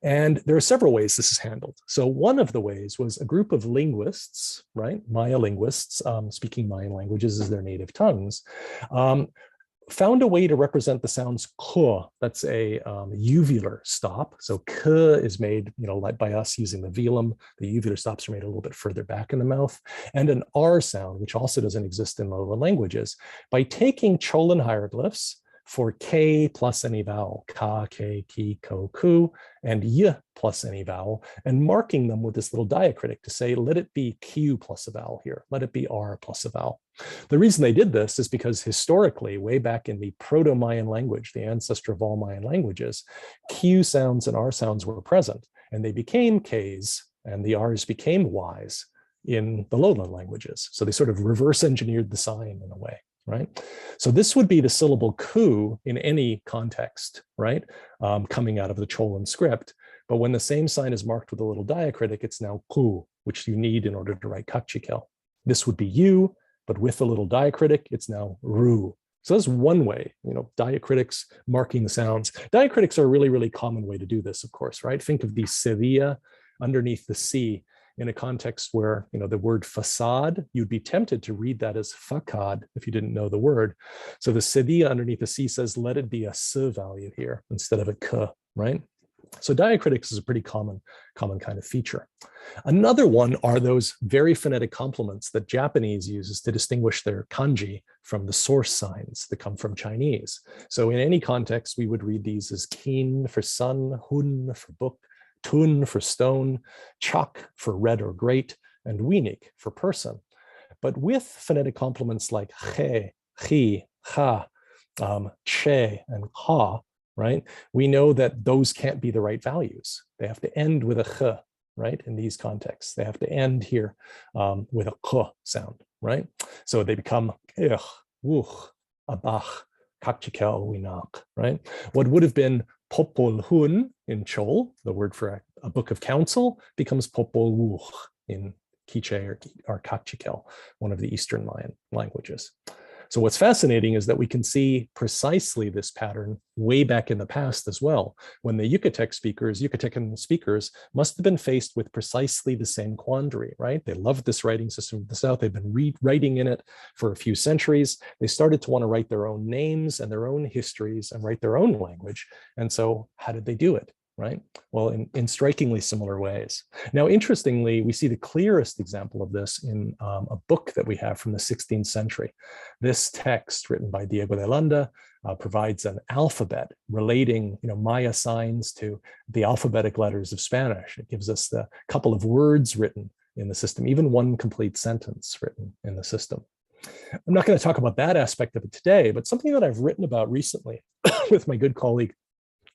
[SPEAKER 2] And there are several ways this is handled. So one of the ways was a group of linguists, right? Maya linguists, speaking Mayan languages as their native tongues, found a way to represent the sounds k. That's a uvular stop. So k is made, like by us using the velum. The uvular stops are made a little bit further back in the mouth, and an r sound, which also doesn't exist in lowland languages, by taking Cholan hieroglyphs for K plus any vowel, ka, ke, ki, ko, ku, and y plus any vowel, and marking them with this little diacritic to say, let it be Q plus a vowel here, let it be R plus a vowel. The reason they did this is because historically, way back in the Proto-Mayan language, the ancestor of all Mayan languages, Q sounds and R sounds were present, and they became Ks, and the Rs became Ys in the lowland languages. So they sort of reverse engineered the sign in a way. Right? So this would be the syllable ku in any context, right? Coming out of the Cholan script. But when the same sign is marked with a little diacritic, it's now ku, which you need in order to write Kaqchikel. This would be you, but with a little diacritic, it's now ru. So that's one way, diacritics marking the sounds. Diacritics are a really, really common way to do this, of course, right? Think of the sevilla underneath the C in a context where, the word facade, you'd be tempted to read that as fakad if you didn't know the word. So the sevilla underneath the C says, let it be a s value here instead of a k, right? So diacritics is a pretty common kind of feature. Another one are those very phonetic complements that Japanese uses to distinguish their kanji from the source signs that come from Chinese. So in any context, we would read these as kin for sun, hun for book, tun for stone, chak for red or great, and winik for person. But with phonetic complements like che, chi, cha, che, and ha, right, we know that those can't be the right values. They have to end with a ch, right, in these contexts. They have to end here with a k sound, right? So they become ich, wuch, abach, Kaqchikel, winak, right? What would have been popol hun in Chol, the word for a book of counsel, becomes popol wuch in Quiche or Kaqchikel, one of the Eastern Mayan languages. So what's fascinating is that we can see precisely this pattern way back in the past as well, when the Yucatecan speakers must have been faced with precisely the same quandary, right? They loved this writing system of the South. They've been writing in it for a few centuries. They started to want to write their own names and their own histories and write their own language. And so how did they do it? Right? Well, in strikingly similar ways. Now, interestingly, we see the clearest example of this in a book that we have from the 16th century. This text, written by Diego de Landa, provides an alphabet relating, Maya signs to the alphabetic letters of Spanish. It gives us the couple of words written in the system, even one complete sentence written in the system. I'm not going to talk about that aspect of it today, but something that I've written about recently with my good colleague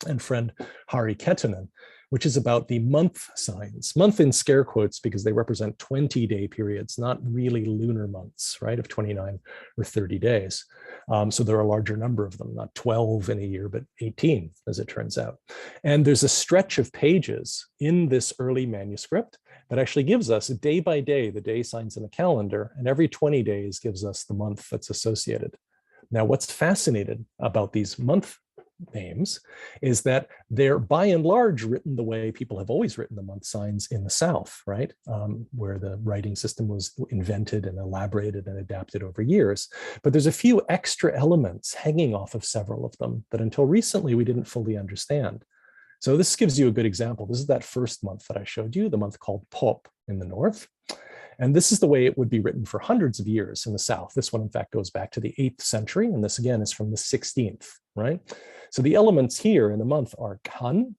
[SPEAKER 2] and friend Hari Ketunen which is about the month signs. Month in scare quotes because they represent 20-day periods, not really lunar months, right, of 29 or 30 days. So there are a larger number of them, not 12 in a year, but 18, as it turns out. And there's a stretch of pages in this early manuscript that actually gives us day by day the day signs in the calendar, and every 20 days gives us the month that's associated. Now, what's fascinating about these month names is that they're by and large written the way people have always written the month signs in the South, right? Where the writing system was invented and elaborated and adapted over years. But there's a few extra elements hanging off of several of them that until recently we didn't fully understand. So this gives you a good example. This is that first month that I showed you, the month called Pop in the North. And this is the way it would be written for hundreds of years in the South. This one, in fact, goes back to the 8th century. And this, again, is from the 16th, right? So the elements here in the month are Kan,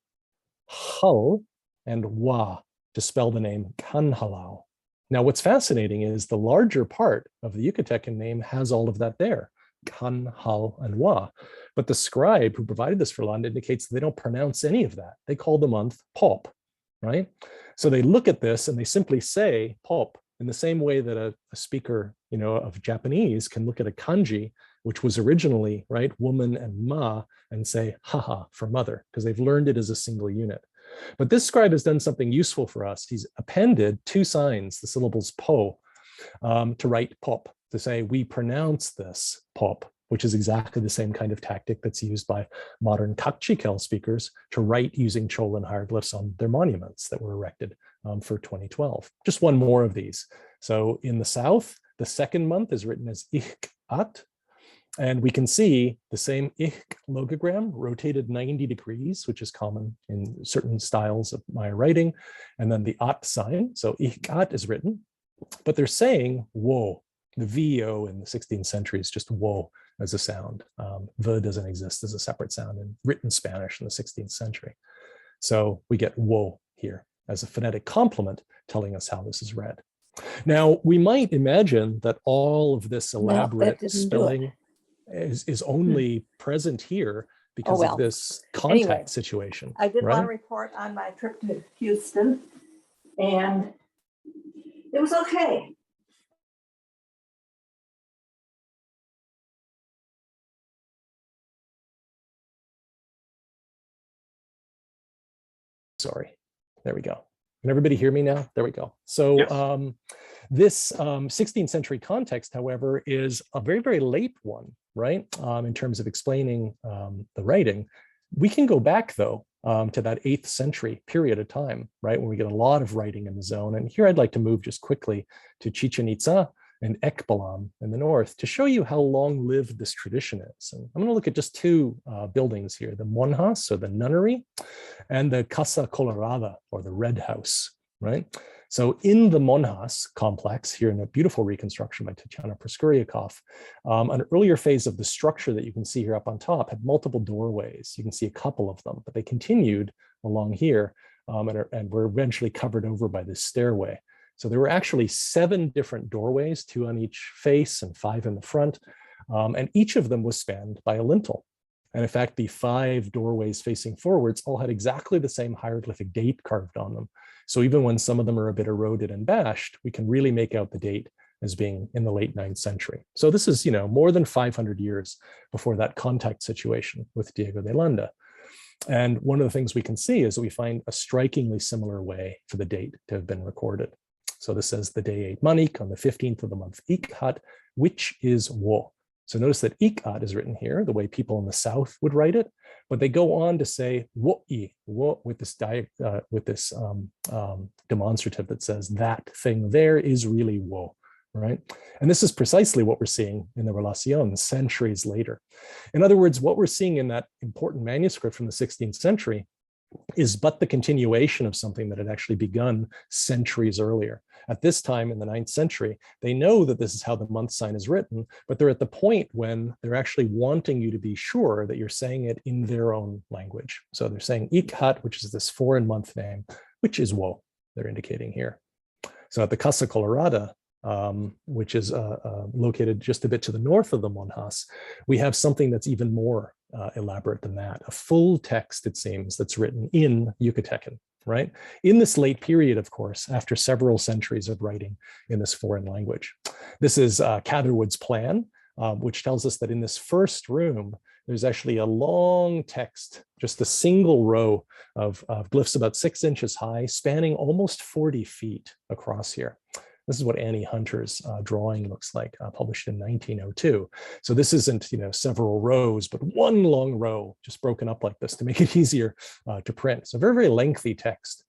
[SPEAKER 2] Hal, and Wa to spell the name Kanhalau. Now, what's fascinating is the larger part of the Yucatecan name has all of that there, Kan, Hal, and Wa. But the scribe who provided this for Land indicates that they don't pronounce any of that. They call the month Pop, right? So they look at this and they simply say Pop in the same way that a speaker, of Japanese can look at a kanji, which was originally, right, woman and ma, and say haha for mother, because they've learned it as a single unit. But this scribe has done something useful for us. He's appended two signs, the syllables po, to write pop, to say we pronounce this pop, which is exactly the same kind of tactic that's used by modern Kaqchikel speakers to write using Cholin hieroglyphs on their monuments that were erected for 2012. Just one more of these. So in the South, the second month is written as Ik-at, and we can see the same Ik logogram rotated 90 degrees, which is common in certain styles of Maya writing, and then the at sign. So Ik-at is written, but they're saying wo. The VO in the 16th century is just wo as a sound. V doesn't exist as a separate sound in written Spanish in the 16th century. So we get wo here as a phonetic complement telling us how this is read. Now, we might imagine that all of this elaborate spelling is only present here because of this contact situation.
[SPEAKER 3] I did want to report on my trip to Houston, and it was okay.
[SPEAKER 2] Sorry, there we go. Can everybody hear me now? There we go. So yes. This 16th century context, however, is a very, very late one, right? In terms of explaining the writing. We can go back, though, to that 8th century period of time, right? When we get a lot of writing in the zone. And here I'd like to move just quickly to Chichen Itza and Ekbalam in the north to show you how long-lived this tradition is. And I'm going to look at just two buildings here, the monjas, or the nunnery, and the Casa Colorada, or the Red House, right? So in the monjas complex, here in a beautiful reconstruction by Tatiana Proskuryakov, an earlier phase of the structure that you can see here up on top had multiple doorways. You can see a couple of them, but they continued along here and were eventually covered over by this stairway. So there were actually 7 different doorways, 2 on each face and 5 in the front, and each of them was spanned by a lintel. And in fact, the 5 doorways facing forwards all had exactly the same hieroglyphic date carved on them. So even when some of them are a bit eroded and bashed, we can really make out the date as being in the late 9th century. So this is, more than 500 years before that contact situation with Diego de Landa. And one of the things we can see is that we find a strikingly similar way for the date to have been recorded. So this says the day 8 Manik on the 15th of the month Ik-at, which is wo. So notice that Ik-at is written here the way people in the South would write it, but they go on to say wo-i, wo, with this demonstrative that says that thing there is really wo, right? And this is precisely what we're seeing in the Relación centuries later. In other words, what we're seeing in that important manuscript from the 16th century is but the continuation of something that had actually begun centuries earlier. At this time in the 9th century, they know that this is how the month sign is written, but they're at the point when they're actually wanting you to be sure that you're saying it in their own language. So they're saying Ik-at, which is this foreign month name, which is wo, they're indicating here. So at the Casa Colorada, which is located just a bit to the north of the monjas, we have something that's even more elaborate than that. A full text, it seems, that's written in Yucatecan, right? In this late period, of course, after several centuries of writing in this foreign language. This is Catherwood's plan, which tells us that in this first room, there's actually a long text, just a single row of glyphs about 6 inches high, spanning almost 40 feet across here. This is what Annie Hunter's drawing looks like, published in 1902. So this isn't, several rows, but one long row just broken up like this to make it easier to print. So very, very lengthy text.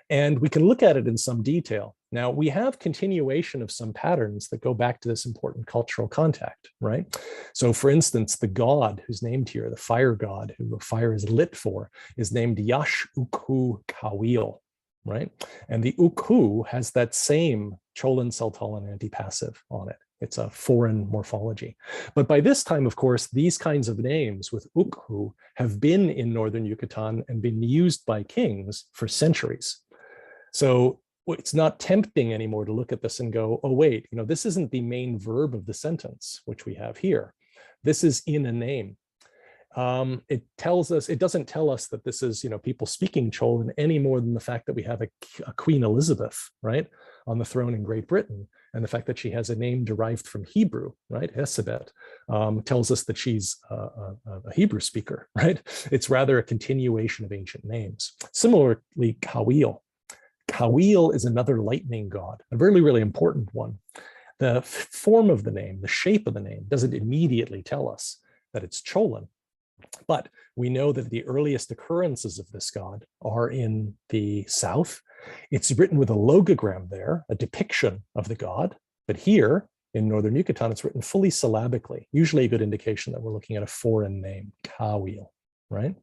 [SPEAKER 2] And we can look at it in some detail. Now, we have continuation of some patterns that go back to this important cultural contact, right? So for instance, the god who's named here, the fire god who fire is lit for, is named Yash Ukhu Kawil, right? And the Ukhu has that same Cholan Saltalan antipassive on it. It's a foreign morphology. But by this time, of course, these kinds of names with Ukhu have been in Northern Yucatan and been used by kings for centuries. So it's not tempting anymore to look at this and go, oh, wait, this isn't the main verb of the sentence, which we have here. This is in a name. It doesn't tell us that this is, people speaking Cholan any more than the fact that we have a Queen Elizabeth, right, on the throne in Great Britain. And the fact that she has a name derived from Hebrew, right, Hesebet, tells us that she's a Hebrew speaker, right? It's rather a continuation of ancient names. Similarly, Kawil. Kawil is another lightning god, a really, really important one. The form of the name, the shape of the name, doesn't immediately tell us that it's Cholan, but we know that the earliest occurrences of this god are in the south. It's written with a logogram there, a depiction of the god, but here in Northern Yucatan, it's written fully syllabically, usually a good indication that we're looking at a foreign name, Kawil, right?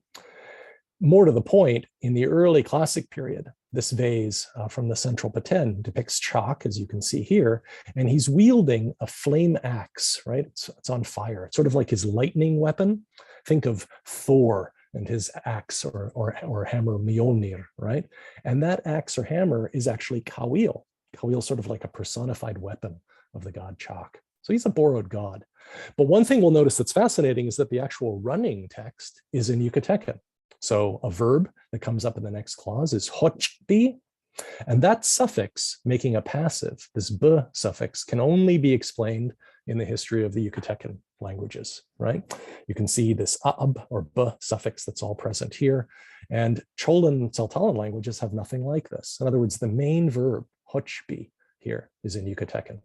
[SPEAKER 2] More to the point, in the early classic period, this vase from the central paten depicts Chak, as you can see here, and he's wielding a flame axe, right? It's on fire. It's sort of like his lightning weapon. Think of Thor and his axe or hammer Mjolnir, right? And that axe or hammer is actually Kawil. Kawil is sort of like a personified weapon of the god Chak. So he's a borrowed god. But one thing we'll notice that's fascinating is that the actual running text is in Yucatecan. So a verb that comes up in the next clause is hochbi, and that suffix making a passive, this b suffix, can only be explained in the history of the Yucatecan languages, right? You can see this ab or b suffix that's all present here, and Cholan and Saltalan languages have nothing like this. In other words, the main verb, hochbi, here is in Yucatecan.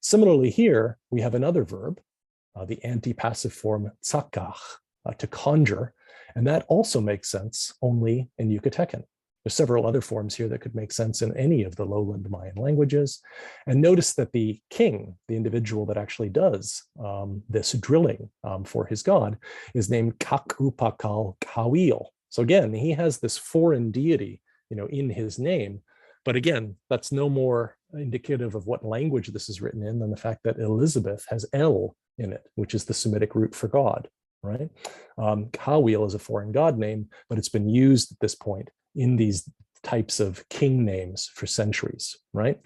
[SPEAKER 2] Similarly here, we have another verb, the antipassive form tsakach, to conjure, and that also makes sense only in Yucatecan. There's several other forms here that could make sense in any of the lowland Mayan languages. And notice that the king, the individual that actually does this drilling for his god, is named Kakupakal Kawil. So again, he has this foreign deity, in his name. But again, that's no more indicative of what language this is written in than the fact that Elizabeth has El in it, which is the Semitic root for God. Right? Kawil is a foreign god name, but it's been used at this point in these types of king names for centuries, right?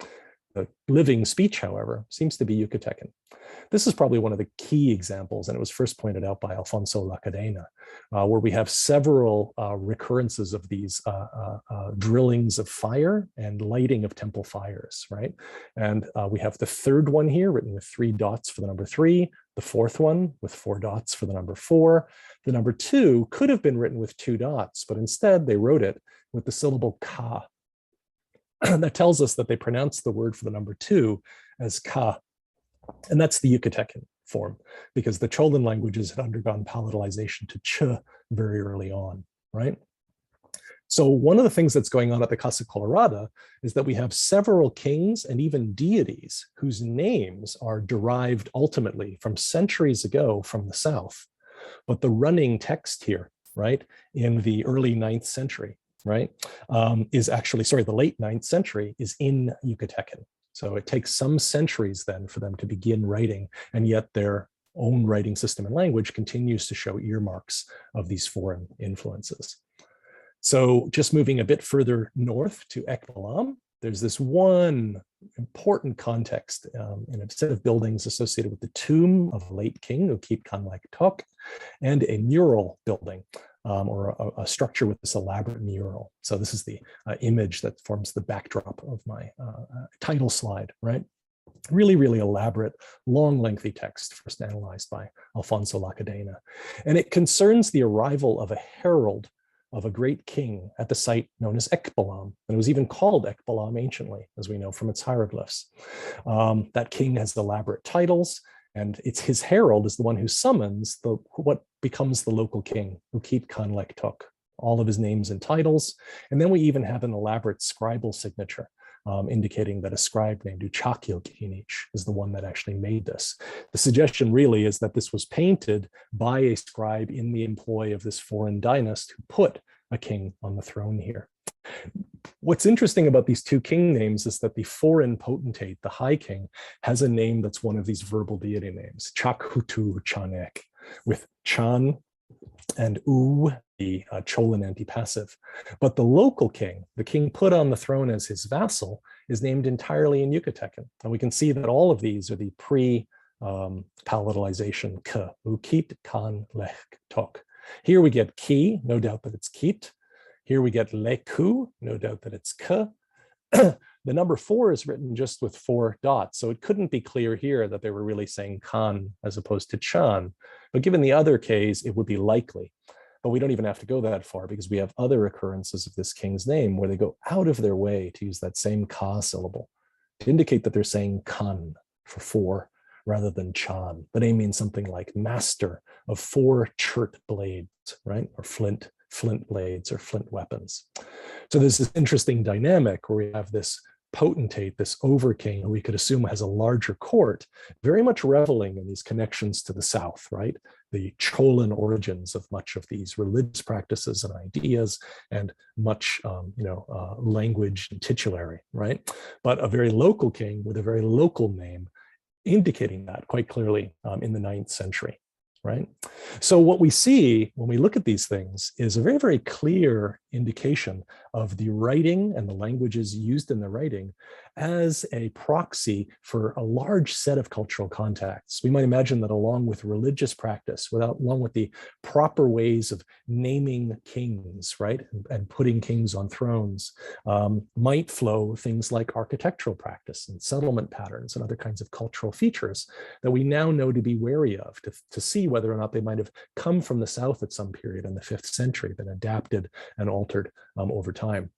[SPEAKER 2] The living speech, however, seems to be Yucatecan. This is probably one of the key examples, and it was first pointed out by Alfonso La Cadena, where we have several recurrences of these drillings of fire and lighting of temple fires, right? And we have the third one here written with 3 dots for the number 3, the fourth one with 4 dots for the number 4. The number 2 could have been written with 2 dots, but instead they wrote it with the syllable ka. That tells us that they pronounced the word for the number 2 as ka. And that's the Yucatecan form, because the Cholan languages had undergone palatalization to ch very early on, right? So one of the things that's going on at the Casa Colorada is that we have several kings and even deities whose names are derived ultimately from centuries ago from the south. But the running text here, right, in the early 9th century, right, is actually, the late 9th century is in Yucatecan. So it takes some centuries then for them to begin writing, and yet their own writing system and language continues to show earmarks of these foreign influences. So just moving a bit further north to Ekbalam, there's this one important context in a set of buildings associated with the tomb of a late king, Ukip Kanlek Tok, and a mural building, or a structure with this elaborate mural. So this is the image that forms the backdrop of my title slide, right? Really, really elaborate, long, lengthy text first analyzed by Alfonso Lacadena. And it concerns the arrival of a herald of a great king at the site known as Ekbalam. And it was even called Ekbalam anciently, as we know from its hieroglyphs. That king has elaborate titles, and it's his herald is the one who summons what becomes the local king, Ukip Kanlek Tok, all of his names and titles. And then we even have an elaborate scribal signature, indicating that a scribe named Uchakil Kinich is the one that actually made this. The suggestion really is that this was painted by a scribe in the employ of this foreign dynast who put a king on the throne here. What's interesting about these two king names is that the foreign potentate, the high king, has a name that's one of these verbal deity names, Chakhutu Chanek, with Chan and U, the Cholan antipassive. But the local king, the king put on the throne as his vassal, is named entirely in Yucatecan. And we can see that all of these are the pre-palatalization k, Ukip Kanlek Tok. Here we get ki, no doubt that it's kit. Here we get leku, no doubt that it's k. The number 4 is written just with 4 dots, so it couldn't be clear here that they were really saying Khan as opposed to Chan. But given the other Ks, it would be likely. But we don't even have to go that far because we have other occurrences of this king's name where they go out of their way to use that same Ka syllable to indicate that they're saying Khan for 4 rather than Chan. The name means something like master of 4 chert blades, right? Or flint blades or flint weapons. So there's this interesting dynamic where we have this potentate, this overking, who we could assume has a larger court, very much reveling in these connections to the south, right? The Cholan origins of much of these religious practices and ideas, and much, language and titulary, right? But a very local king with a very local name, indicating that quite clearly in the 9th century. Right? So what we see when we look at these things is a very, very clear indication of the writing and the languages used in the writing as a proxy for a large set of cultural contexts. We might imagine that along with religious practice, along with the proper ways of naming kings, right, and putting kings on thrones, might flow things like architectural practice and settlement patterns and other kinds of cultural features that we now know to be wary of, to see whether or not they might have come from the south at some period in the 5th century, been adapted and altered over time.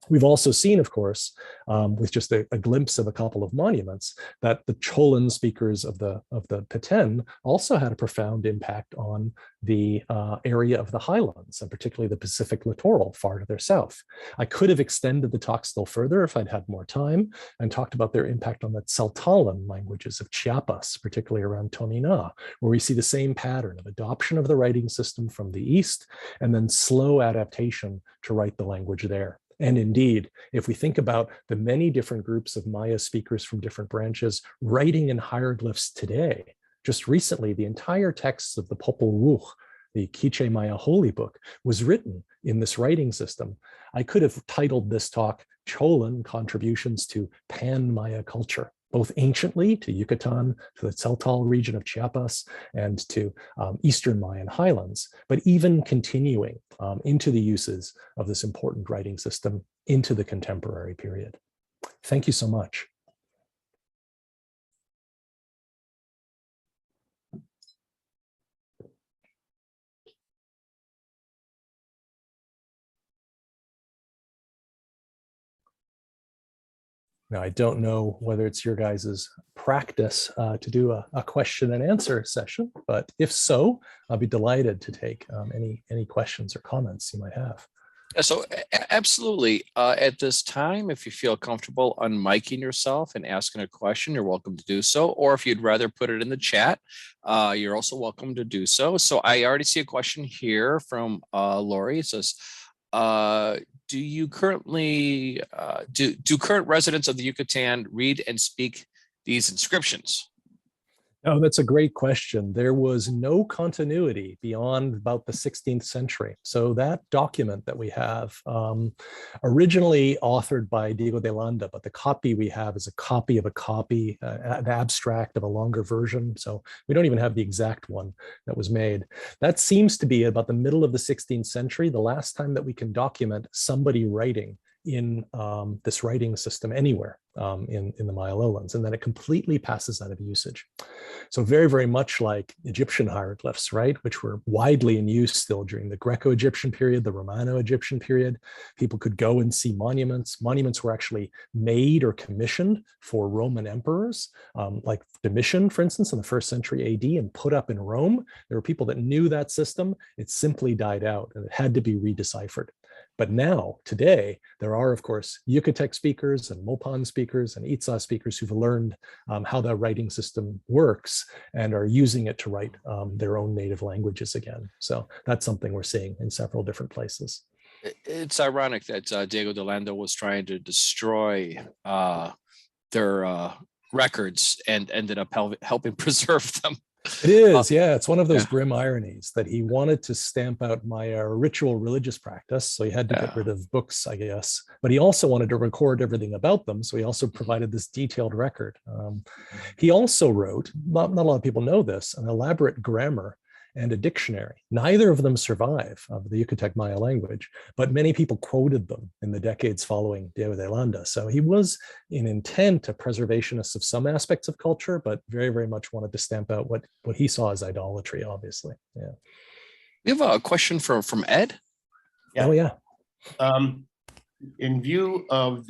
[SPEAKER 2] We've also seen, of course, with just a glimpse of a couple of monuments, that the Cholan speakers of the Peten also had a profound impact on the area of the highlands, and particularly the Pacific littoral far to their south. I could have extended the talk still further if I'd had more time and talked about their impact on the Tzeltalan languages of Chiapas, particularly around Tonina, where we see the same pattern of adoption of the writing system from the east and then slow adaptation to write the language there. And indeed, if we think about the many different groups of Maya speakers from different branches writing in hieroglyphs today, just recently, the entire texts of the Popol Vuh, the Quiche Maya Holy Book, was written in this writing system. I could have titled this talk Cholan Contributions to Pan-Maya Culture, both anciently to Yucatan, to the Tzeltal region of Chiapas, and to Eastern Mayan highlands, but even continuing into the uses of this important writing system into the contemporary period. Thank you so much. Now, I don't know whether it's your guys' practice to do a question and answer session, but if so, I'll be delighted to take any questions or comments you might have.
[SPEAKER 1] So absolutely. At this time, if you feel comfortable unmiking yourself and asking a question, you're welcome to do so. Or if you'd rather put it in the chat, you're also welcome to do so. So I already see a question here from Lori. It says, do you currently, do current residents of the Yucatan read and speak these inscriptions?
[SPEAKER 2] Oh, that's a great question. There was no continuity beyond about the 16th century. So that document that we have, originally authored by Diego de Landa, but the copy we have is a copy of a copy, an abstract of a longer version. So we don't even have the exact one that was made. That seems to be about the middle of the 16th century, the last time that we can document somebody writing in this writing system anywhere in the Maya lowlands, and then it completely passes out of usage. So very, very much like Egyptian hieroglyphs, right, which were widely in use still during the Greco-Egyptian period, the Romano-Egyptian period. People could go and see monuments. Monuments were actually made or commissioned for Roman emperors, like Domitian, for instance, in the 1st century AD, and put up in Rome. There were people that knew that system. It simply died out, and it had to be redeciphered. But now, today, there are, of course, Yucatec speakers and Mopan speakers and Itza speakers who've learned how the writing system works and are using it to write their own native languages again. So that's something we're seeing in several different places.
[SPEAKER 1] It's ironic that Diego de Landa was trying to destroy their records and ended up helping preserve them.
[SPEAKER 2] It is, yeah. It's one of those grim ironies that he wanted to stamp out Maya ritual religious practice. So he had to get rid of books, I guess. But he also wanted to record everything about them. So he also provided this detailed record. He also wrote, not a lot of people know this, an elaborate grammar and a dictionary. Neither of them survive of the Yucatec Maya language, but many people quoted them in the decades following Diego de Landa. So he was in intent a preservationist of some aspects of culture, but very, very much wanted to stamp out what he saw as idolatry, obviously. Yeah.
[SPEAKER 1] We have a question from Ed.
[SPEAKER 4] Yeah.
[SPEAKER 2] Oh, yeah.
[SPEAKER 4] In view of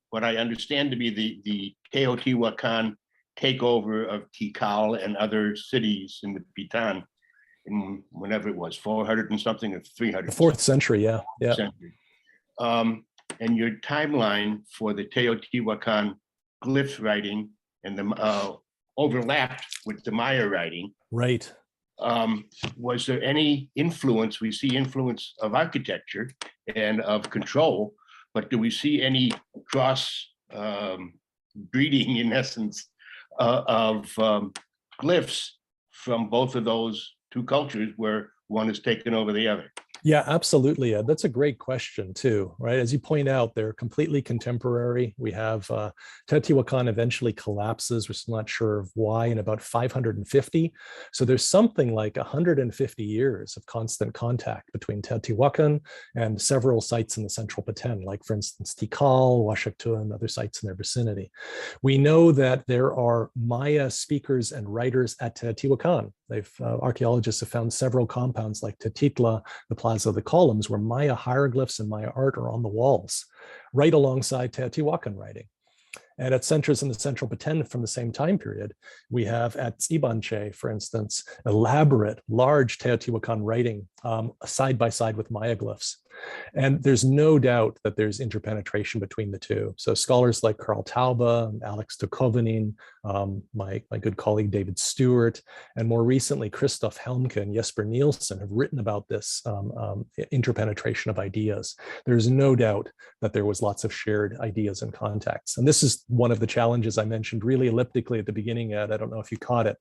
[SPEAKER 4] what I understand to be the Teotihuacan takeover of Tikal and other cities in the Pitan in whenever it was 400 and something or 300.
[SPEAKER 2] The 4th century, yeah.
[SPEAKER 4] Century. And your timeline for the Teotihuacan glyph writing and the overlapped with the Maya writing.
[SPEAKER 2] Right.
[SPEAKER 4] Was there any influence? We see influence of architecture and of control, but do we see any cross breeding, in essence, of glyphs from both of those two cultures where one is taken over the other?
[SPEAKER 2] Yeah, absolutely. That's a great question too, right? As you point out, they're completely contemporary. We have Teotihuacan eventually collapses. We're still not sure of why in about 550. So there's something like 150 years of constant contact between Teotihuacan and several sites in the central Petén, like for instance, Tikal, Huachactua, and other sites in their vicinity. We know that there are Maya speakers and writers at Teotihuacan. Archaeologists have found several compounds like Tetitla, the Plaza of the Columns, where Maya hieroglyphs and Maya art are on the walls, right alongside Teotihuacan writing. And at centers in the central Petén from the same time period, we have at Tsibanche, for instance, elaborate, large Teotihuacan writing side by side with Maya glyphs. And there's no doubt that there's interpenetration between the two. So scholars like Carl Tauba, Alex de Kovenin, my good colleague David Stewart, and more recently Christoph Helmke and Jesper Nielsen have written about this interpenetration of ideas. There's no doubt that there was lots of shared ideas and contacts. And this is one of the challenges I mentioned really elliptically at the beginning, Ed. I don't know if you caught it,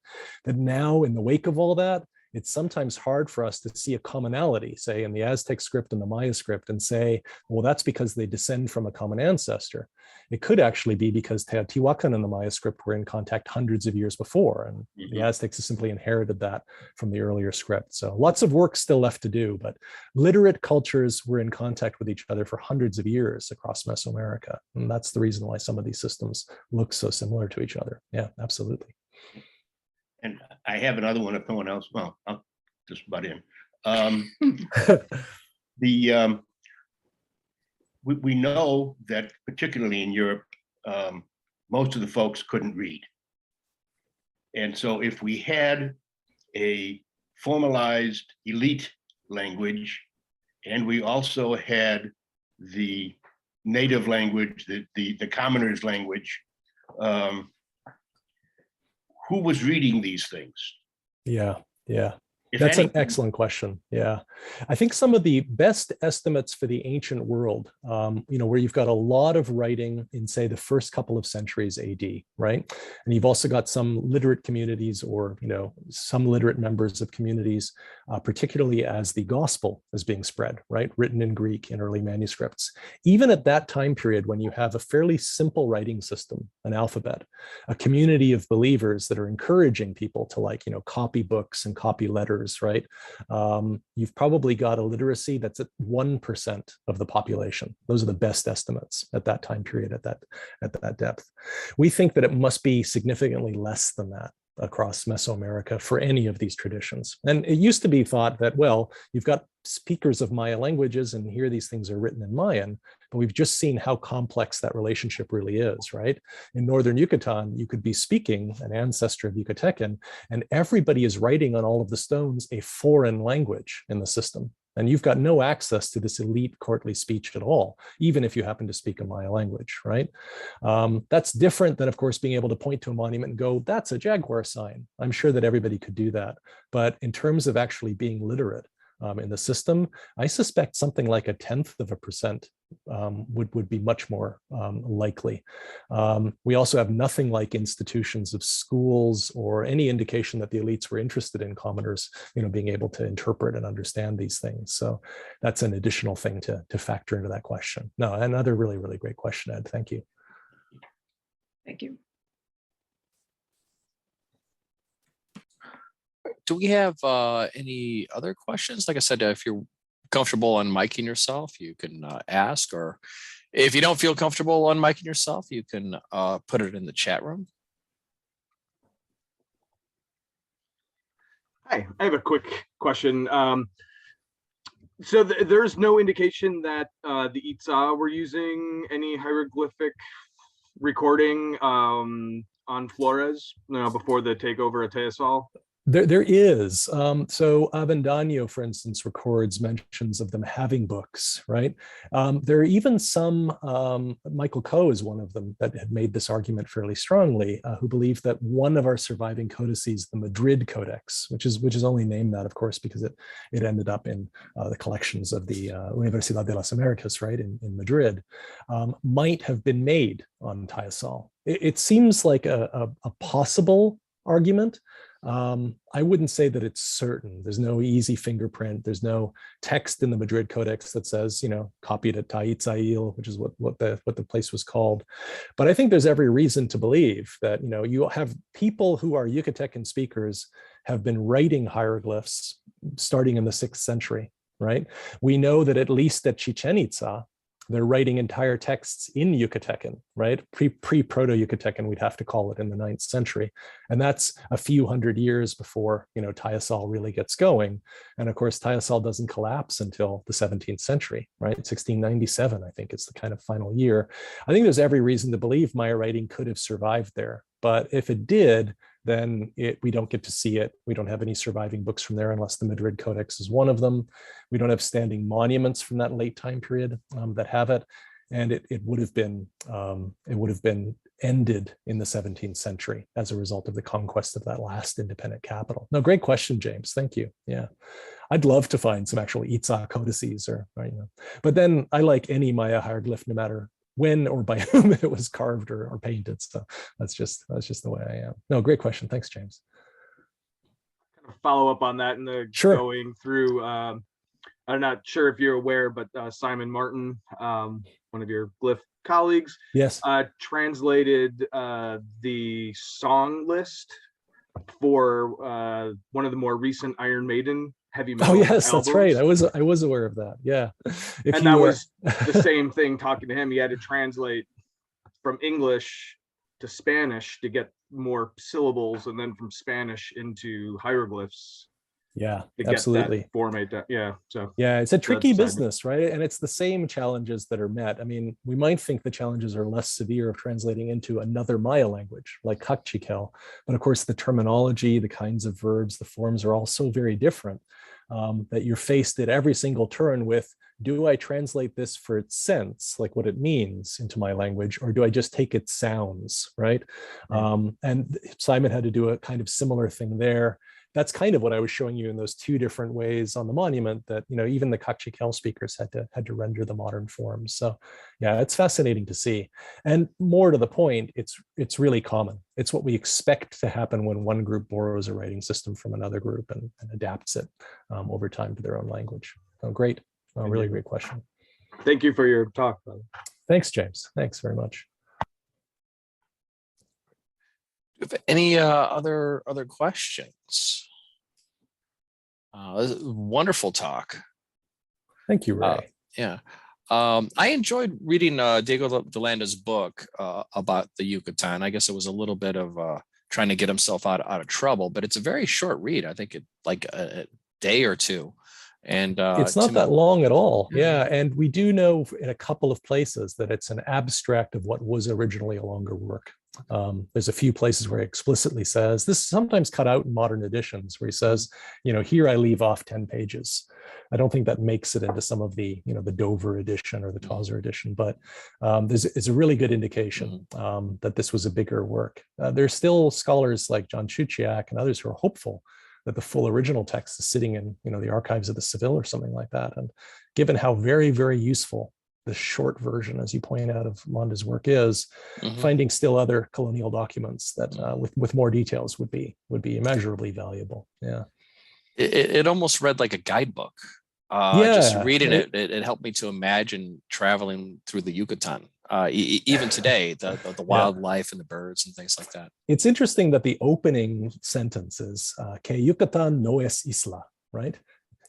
[SPEAKER 2] that now in the wake of all that, it's sometimes hard for us to see a commonality, say in the Aztec script and the Maya script, and say, well, that's because they descend from a common ancestor. It could actually be because Teotihuacan and the Maya script were in contact hundreds of years before, and the Aztecs have simply inherited that from the earlier script. So lots of work still left to do, but literate cultures were in contact with each other for hundreds of years across Mesoamerica. And that's the reason why some of these systems look so similar to each other. Yeah, absolutely.
[SPEAKER 4] And I have another one if no one else, well, I'll just butt in. We know that particularly in Europe, most of the folks couldn't read. And so if we had a formalized elite language, and we also had the native language, the commoner's language, who was reading these things?
[SPEAKER 2] Yeah.
[SPEAKER 4] if
[SPEAKER 2] That's an
[SPEAKER 4] anything?
[SPEAKER 2] excellent question. Yeah. I think some of the best estimates for the ancient world, where you've got a lot of writing in, say, the first couple of centuries AD, right? And you've also got some literate communities or, some literate members of communities, particularly as the gospel is being spread, right? Written in Greek in early manuscripts. Even at that time period, when you have a fairly simple writing system, an alphabet, a community of believers that are encouraging people to copy books and copy letters, right? You've probably got a literacy that's at 1% of the population. Those are the best estimates at that time period, at that depth. We think that it must be significantly less than that across Mesoamerica for any of these traditions. And it used to be thought that, well, you've got speakers of Maya languages and here these things are written in Mayan, but we've just seen how complex that relationship really is, right? In Northern Yucatán, you could be speaking an ancestor of Yucatecan, and everybody is writing on all of the stones a foreign language in the system. And you've got no access to this elite courtly speech at all, even if you happen to speak a Maya language, right? That's different than, of course, being able to point to a monument and go, that's a jaguar sign. I'm sure that everybody could do that. But in terms of actually being literate in the system, I suspect something like 0.1% would be much more likely. We also have nothing like institutions of schools or any indication that the elites were interested in commoners, being able to interpret and understand these things. So that's an additional thing to factor into that question. No, another really, really great question, Ed. Thank you.
[SPEAKER 5] Thank you.
[SPEAKER 1] Do we have any other questions? Like I said, if you're comfortable unmiking yourself, you can ask, or if you don't feel comfortable unmiking yourself, you can put it in the chat room.
[SPEAKER 6] Hi, I have a quick question. So there's no indication that the Itza were using any hieroglyphic recording on Flores before the takeover of Teosol?
[SPEAKER 2] There is. So Avendaño, for instance, records mentions of them having books, right? There are even some, Michael Coe is one of them that had made this argument fairly strongly, who believe that one of our surviving codices, the Madrid Codex, which is only named that, of course, because it ended up in the collections of the Universidad de las Americas, right, in Madrid, might have been made on Teosol. It seems like a possible argument. I wouldn't say that it's certain. There's no easy fingerprint. There's no text in the Madrid Codex that says, copied at Taitzail, which is what the place was called. But I think there's every reason to believe that, you have people who are Yucatecan speakers have been writing hieroglyphs starting in the 6th century, right? We know that at least at Chichen Itza, they're writing entire texts in Yucatecan, right? Pre-Proto-Yucatecan, we'd have to call it, in the 9th century. And that's a few hundred years before, Teosol really gets going. And of course, Teosol doesn't collapse until the 17th century, right? 1697, I think, is the kind of final year. I think there's every reason to believe Maya writing could have survived there. But if it did, then we don't get to see it. We don't have any surviving books from there unless the Madrid Codex is one of them. We don't have standing monuments from that late time period that have it. And it would have been ended in the 17th century as a result of the conquest of that last independent capital. No, great question, James. Thank you. Yeah, I'd love to find some actual Itza codices but then I like any Maya hieroglyph, no matter when or by whom it was carved or painted. So that's just the way I am. No, great question. Thanks, James.
[SPEAKER 6] Kind of follow up on that in the
[SPEAKER 2] Sure.
[SPEAKER 6] Going through, I'm not sure if you're aware, but Simon Martin, one of your glyph colleagues,
[SPEAKER 2] yes,
[SPEAKER 6] translated the song list for one of the more recent Iron Maiden heavy metal
[SPEAKER 2] yes,
[SPEAKER 6] albums.
[SPEAKER 2] That's right. I was aware of that. Yeah.
[SPEAKER 6] And that was the same thing. Talking to him, he had to translate from English to Spanish to get more syllables, and then from Spanish into hieroglyphs.
[SPEAKER 2] Yeah,
[SPEAKER 6] to
[SPEAKER 2] absolutely.
[SPEAKER 6] Get that format. So
[SPEAKER 2] yeah, it's a tricky business, right? And it's the same challenges that are met. I mean, we might think the challenges are less severe of translating into another Maya language like Kaqchikel, but of course the terminology, the kinds of verbs, the forms are all so very different that you're faced at every single turn with, do I translate this for its sense, like what it means, into my language, or do I just take its sounds, right? And Simon had to do a kind of similar thing there. that's kind of what I was showing you in those two different ways on the monument, that, you know, even the Kaqchikel speakers had to render the modern forms. So yeah, it's fascinating to see. And more to the point, it's really common. It's what we expect to happen when one group borrows a writing system from another group and adapts it over time to their own language. So great, really great question.
[SPEAKER 6] Thank you for your talk.
[SPEAKER 2] Thanks, James. Thanks very much.
[SPEAKER 1] Any other questions? Wonderful talk.
[SPEAKER 2] Thank you, Ray.
[SPEAKER 1] Yeah. I enjoyed reading Diego de Landa's book about the Yucatan. I guess it was a little bit of trying to get himself out of trouble, but it's a very short read. I think it like a day or two. And
[SPEAKER 2] it's not that long at all. Yeah. And we do know in a couple of places that it's an abstract of what was originally a longer work. There's a few places where he explicitly says, this is sometimes cut out in modern editions, where he says, you know, here I leave off 10 pages. I don't think that makes it into some of the, you know, the Dover edition or the Tauser edition, but it's a really good indication that this was a bigger work. There's still scholars like John Chuchiak and others who are hopeful that the full original text is sitting in, you know, the archives of the Seville or something like that. And given how very, very useful the short version, as you point out, of Landa's work is, finding still other colonial documents that with more details would be immeasurably valuable. Yeah.
[SPEAKER 1] It almost read like a guidebook. Just reading it helped me to imagine traveling through the Yucatan. Even today, the wildlife and the birds and things like that.
[SPEAKER 2] It's interesting that the opening sentence is que Yucatan no es isla, right?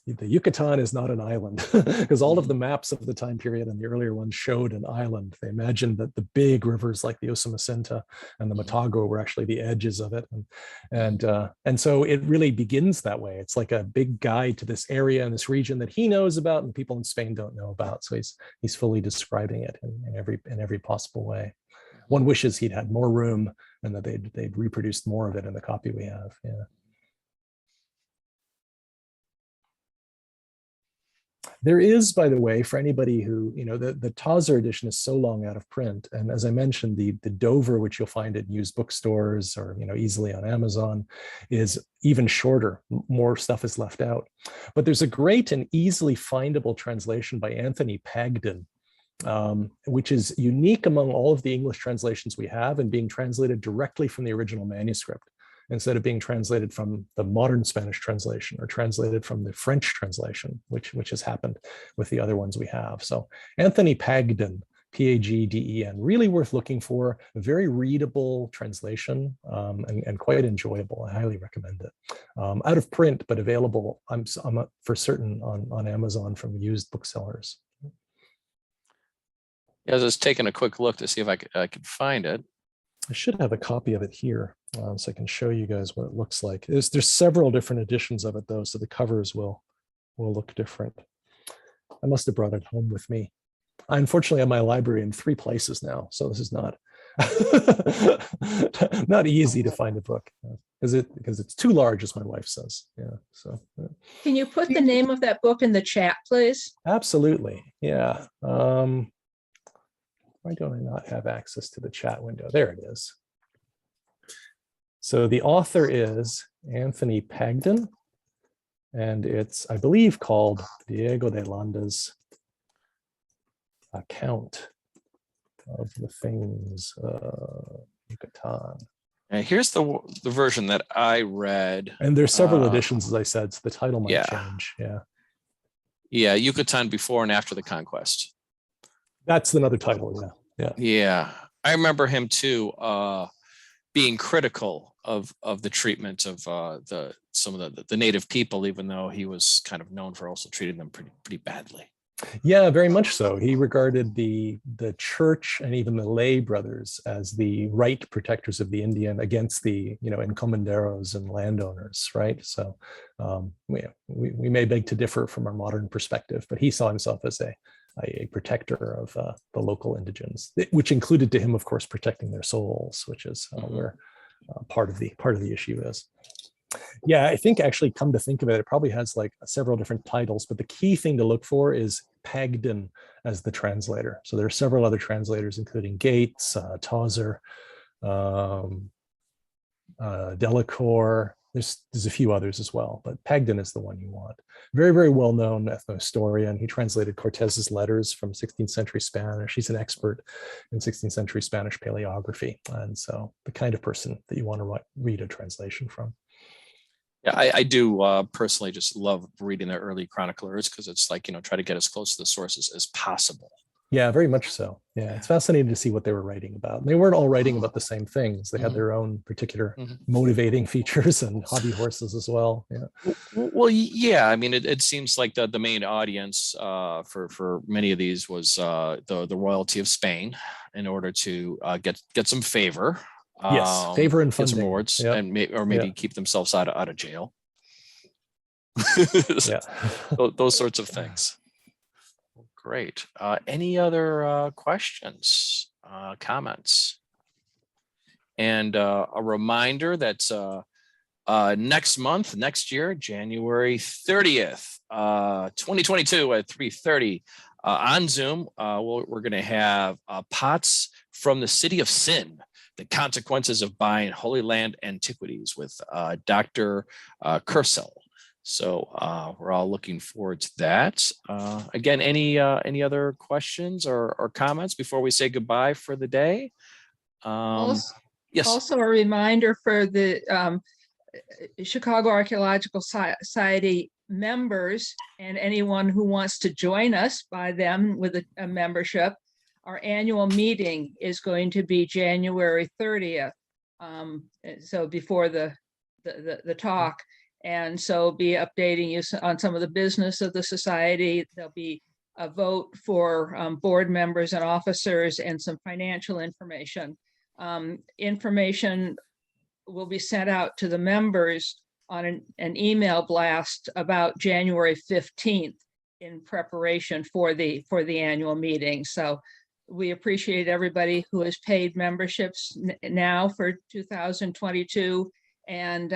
[SPEAKER 2] The Yucatan is not an island, because all of the maps of the time period and the earlier ones showed an island. They imagined that the big rivers like the Usumacinta and the Matago were actually the edges of it. And so it really begins that way. It's like a big guide to this area and this region that he knows about and people in Spain don't know about. So he's fully describing it in every possible way. One wishes he'd had more room and that they'd reproduced more of it in the copy we have. Yeah. There is, by the way, for anybody who, you know, the Tauser edition is so long out of print. And as I mentioned, the Dover, which you'll find at used bookstores or, you know, easily on Amazon, is even shorter. More stuff is left out. But there's a great and easily findable translation by Anthony Pagden, which is unique among all of the English translations we have, and being translated directly from the original manuscript, instead of being translated from the modern Spanish translation or translated from the French translation, which has happened with the other ones we have. So Anthony Pagden, P-A-G-D-E-N, really worth looking for, a very readable translation and quite enjoyable. I highly recommend it. Out of print, but available, I'm for certain on Amazon from used booksellers.
[SPEAKER 1] Yeah, I was just taking a quick look to see if I could find it.
[SPEAKER 2] I should have a copy of it here, so I can show you guys what it looks like. There's several different editions of it though, so the covers will look different. I must have brought it home with me. I unfortunately have my library in 3 places now, so this is not not easy to find a book because it's too large, as my wife says. Yeah. So.
[SPEAKER 5] Can you put the name of that book in the chat, please?
[SPEAKER 2] Absolutely. Yeah. Why don't I not have access to the chat window? There it is. So the author is Anthony Pagden, and it's, I believe, called Diego de Landa's Account of the Things Yucatan.
[SPEAKER 1] And here's the version that I read.
[SPEAKER 2] And there's several editions, as I said, so the title might change. Yeah.
[SPEAKER 1] Yeah, Yucatan Before and After the Conquest.
[SPEAKER 2] That's another title, yeah.
[SPEAKER 1] Yeah, I remember him too, being critical of the treatment of some of the native people, even though he was kind of known for also treating them pretty badly.
[SPEAKER 2] Yeah, very much so. He regarded the church and even the lay brothers as the right protectors of the Indian against the, you know, encomenderos and landowners, right? So we may beg to differ from our modern perspective, but he saw himself as a protector of the local indigents, which included to him, of course, protecting their souls, which is where part of the issue is. Yeah, I think actually, come to think of it, it probably has like several different titles, but the key thing to look for is Pagden as the translator. So there are several other translators, including Gates, Tauser, Delacour, There's a few others as well, but Pagden is the one you want. Very, very well-known ethno-historian. He translated Cortez's letters from 16th century Spanish. He's an expert in 16th century Spanish paleography. And so the kind of person that you want to read a translation from.
[SPEAKER 1] Yeah, I do personally just love reading the early chroniclers because it's like, try to get as close to the sources as possible.
[SPEAKER 2] Yeah, very much so. Yeah, it's fascinating to see what they were writing about. And they weren't all writing about the same things. They had their own particular motivating features and hobby horses as well. Yeah.
[SPEAKER 1] Well, yeah. I mean, it seems like the main audience for many of these was the royalty of Spain, in order to get some favor.
[SPEAKER 2] Yes, favor and funding.
[SPEAKER 1] Get some awards,
[SPEAKER 2] Yep.
[SPEAKER 1] and maybe keep themselves out of jail.
[SPEAKER 2] Yeah.
[SPEAKER 1] Those sorts of things. Great. Any other questions, comments? And a reminder that next year, January 30th, 2022 at 3:30 on Zoom, we're going to have Pots from the City of Sin, the consequences of buying Holy Land antiquities with Dr. Kursel. So we're all looking forward to that. Again, any other questions or comments before we say goodbye for the day? Yes.
[SPEAKER 5] Also a reminder for the Chicago Archaeological Society members and anyone who wants to join us by them with a membership. Our annual meeting is going to be January 30th. So before the talk. And so be updating you on some of the business of the society. There'll be a vote for board members and officers and some financial information. Information will be sent out to the members on an email blast about January 15th in preparation for the annual meeting. So we appreciate everybody who has paid memberships now for 2022. And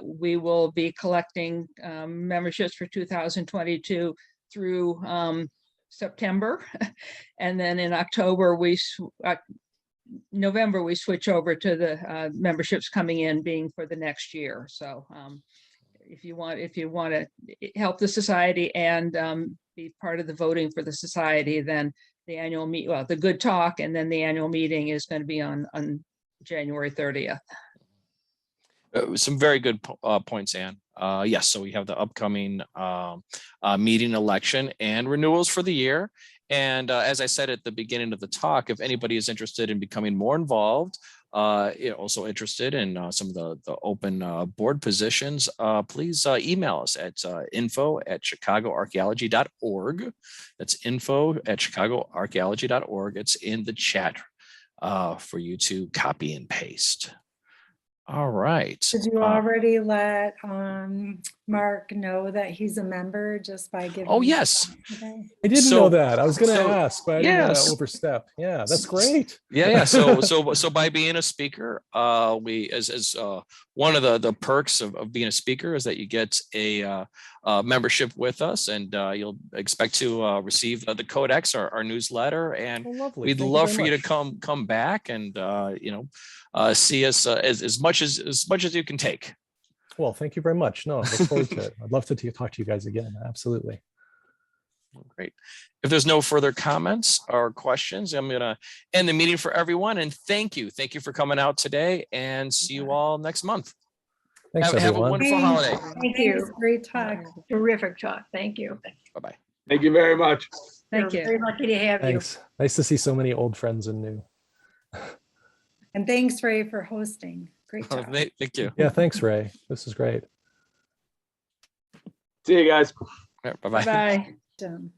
[SPEAKER 5] we will be collecting memberships for 2022 through September. And then in October, November, we switch over to the memberships coming in being for the next year. So if you want to help the society and be part of the voting for the society, then the annual the good talk, and then the annual meeting is going to be on January 30th.
[SPEAKER 1] Some very good points, Anne. Yes, so we have the upcoming meeting, election, and renewals for the year. And as I said at the beginning of the talk, if anybody is interested in becoming more involved, also interested in some of the open board positions, please email us at info@chicagoarchaeology.org. That's info@chicagoarchaeology.org. It's in the chat for you to copy and paste. All right.
[SPEAKER 7] Did you already let Mark know that he's a member just by giving?
[SPEAKER 1] Oh, yes.
[SPEAKER 7] Okay.
[SPEAKER 2] I didn't know that. I was going to ask, but I didn't want to overstep. Yeah, that's great.
[SPEAKER 1] Yeah. So by being a speaker, we as one of the perks of being a speaker is that you get a membership with us, and you'll expect to receive the codex, our newsletter, and we'd love for you to come back and see us as much as you can take.
[SPEAKER 2] Well, thank you very much. No, I look forward to it. I'd love to talk to you guys again. Absolutely.
[SPEAKER 1] Great. If there's no further comments or questions, I'm going to end the meeting for everyone. And thank you. Thank you for coming out today, and see you all next month.
[SPEAKER 2] Thanks,
[SPEAKER 1] have a wonderful holiday.
[SPEAKER 7] Thank you. Great talk.
[SPEAKER 3] Terrific talk. Thank you.
[SPEAKER 1] Bye-bye.
[SPEAKER 6] Thank you very much.
[SPEAKER 5] Thank you.
[SPEAKER 3] Very lucky to have
[SPEAKER 2] Thanks. Nice to see so many old friends and new.
[SPEAKER 7] And thanks, Ray, for hosting. Great job.
[SPEAKER 1] Thank you.
[SPEAKER 2] Yeah, thanks, Ray. This is great.
[SPEAKER 6] See you guys.
[SPEAKER 1] Bye-bye.
[SPEAKER 5] Bye.
[SPEAKER 7] Done.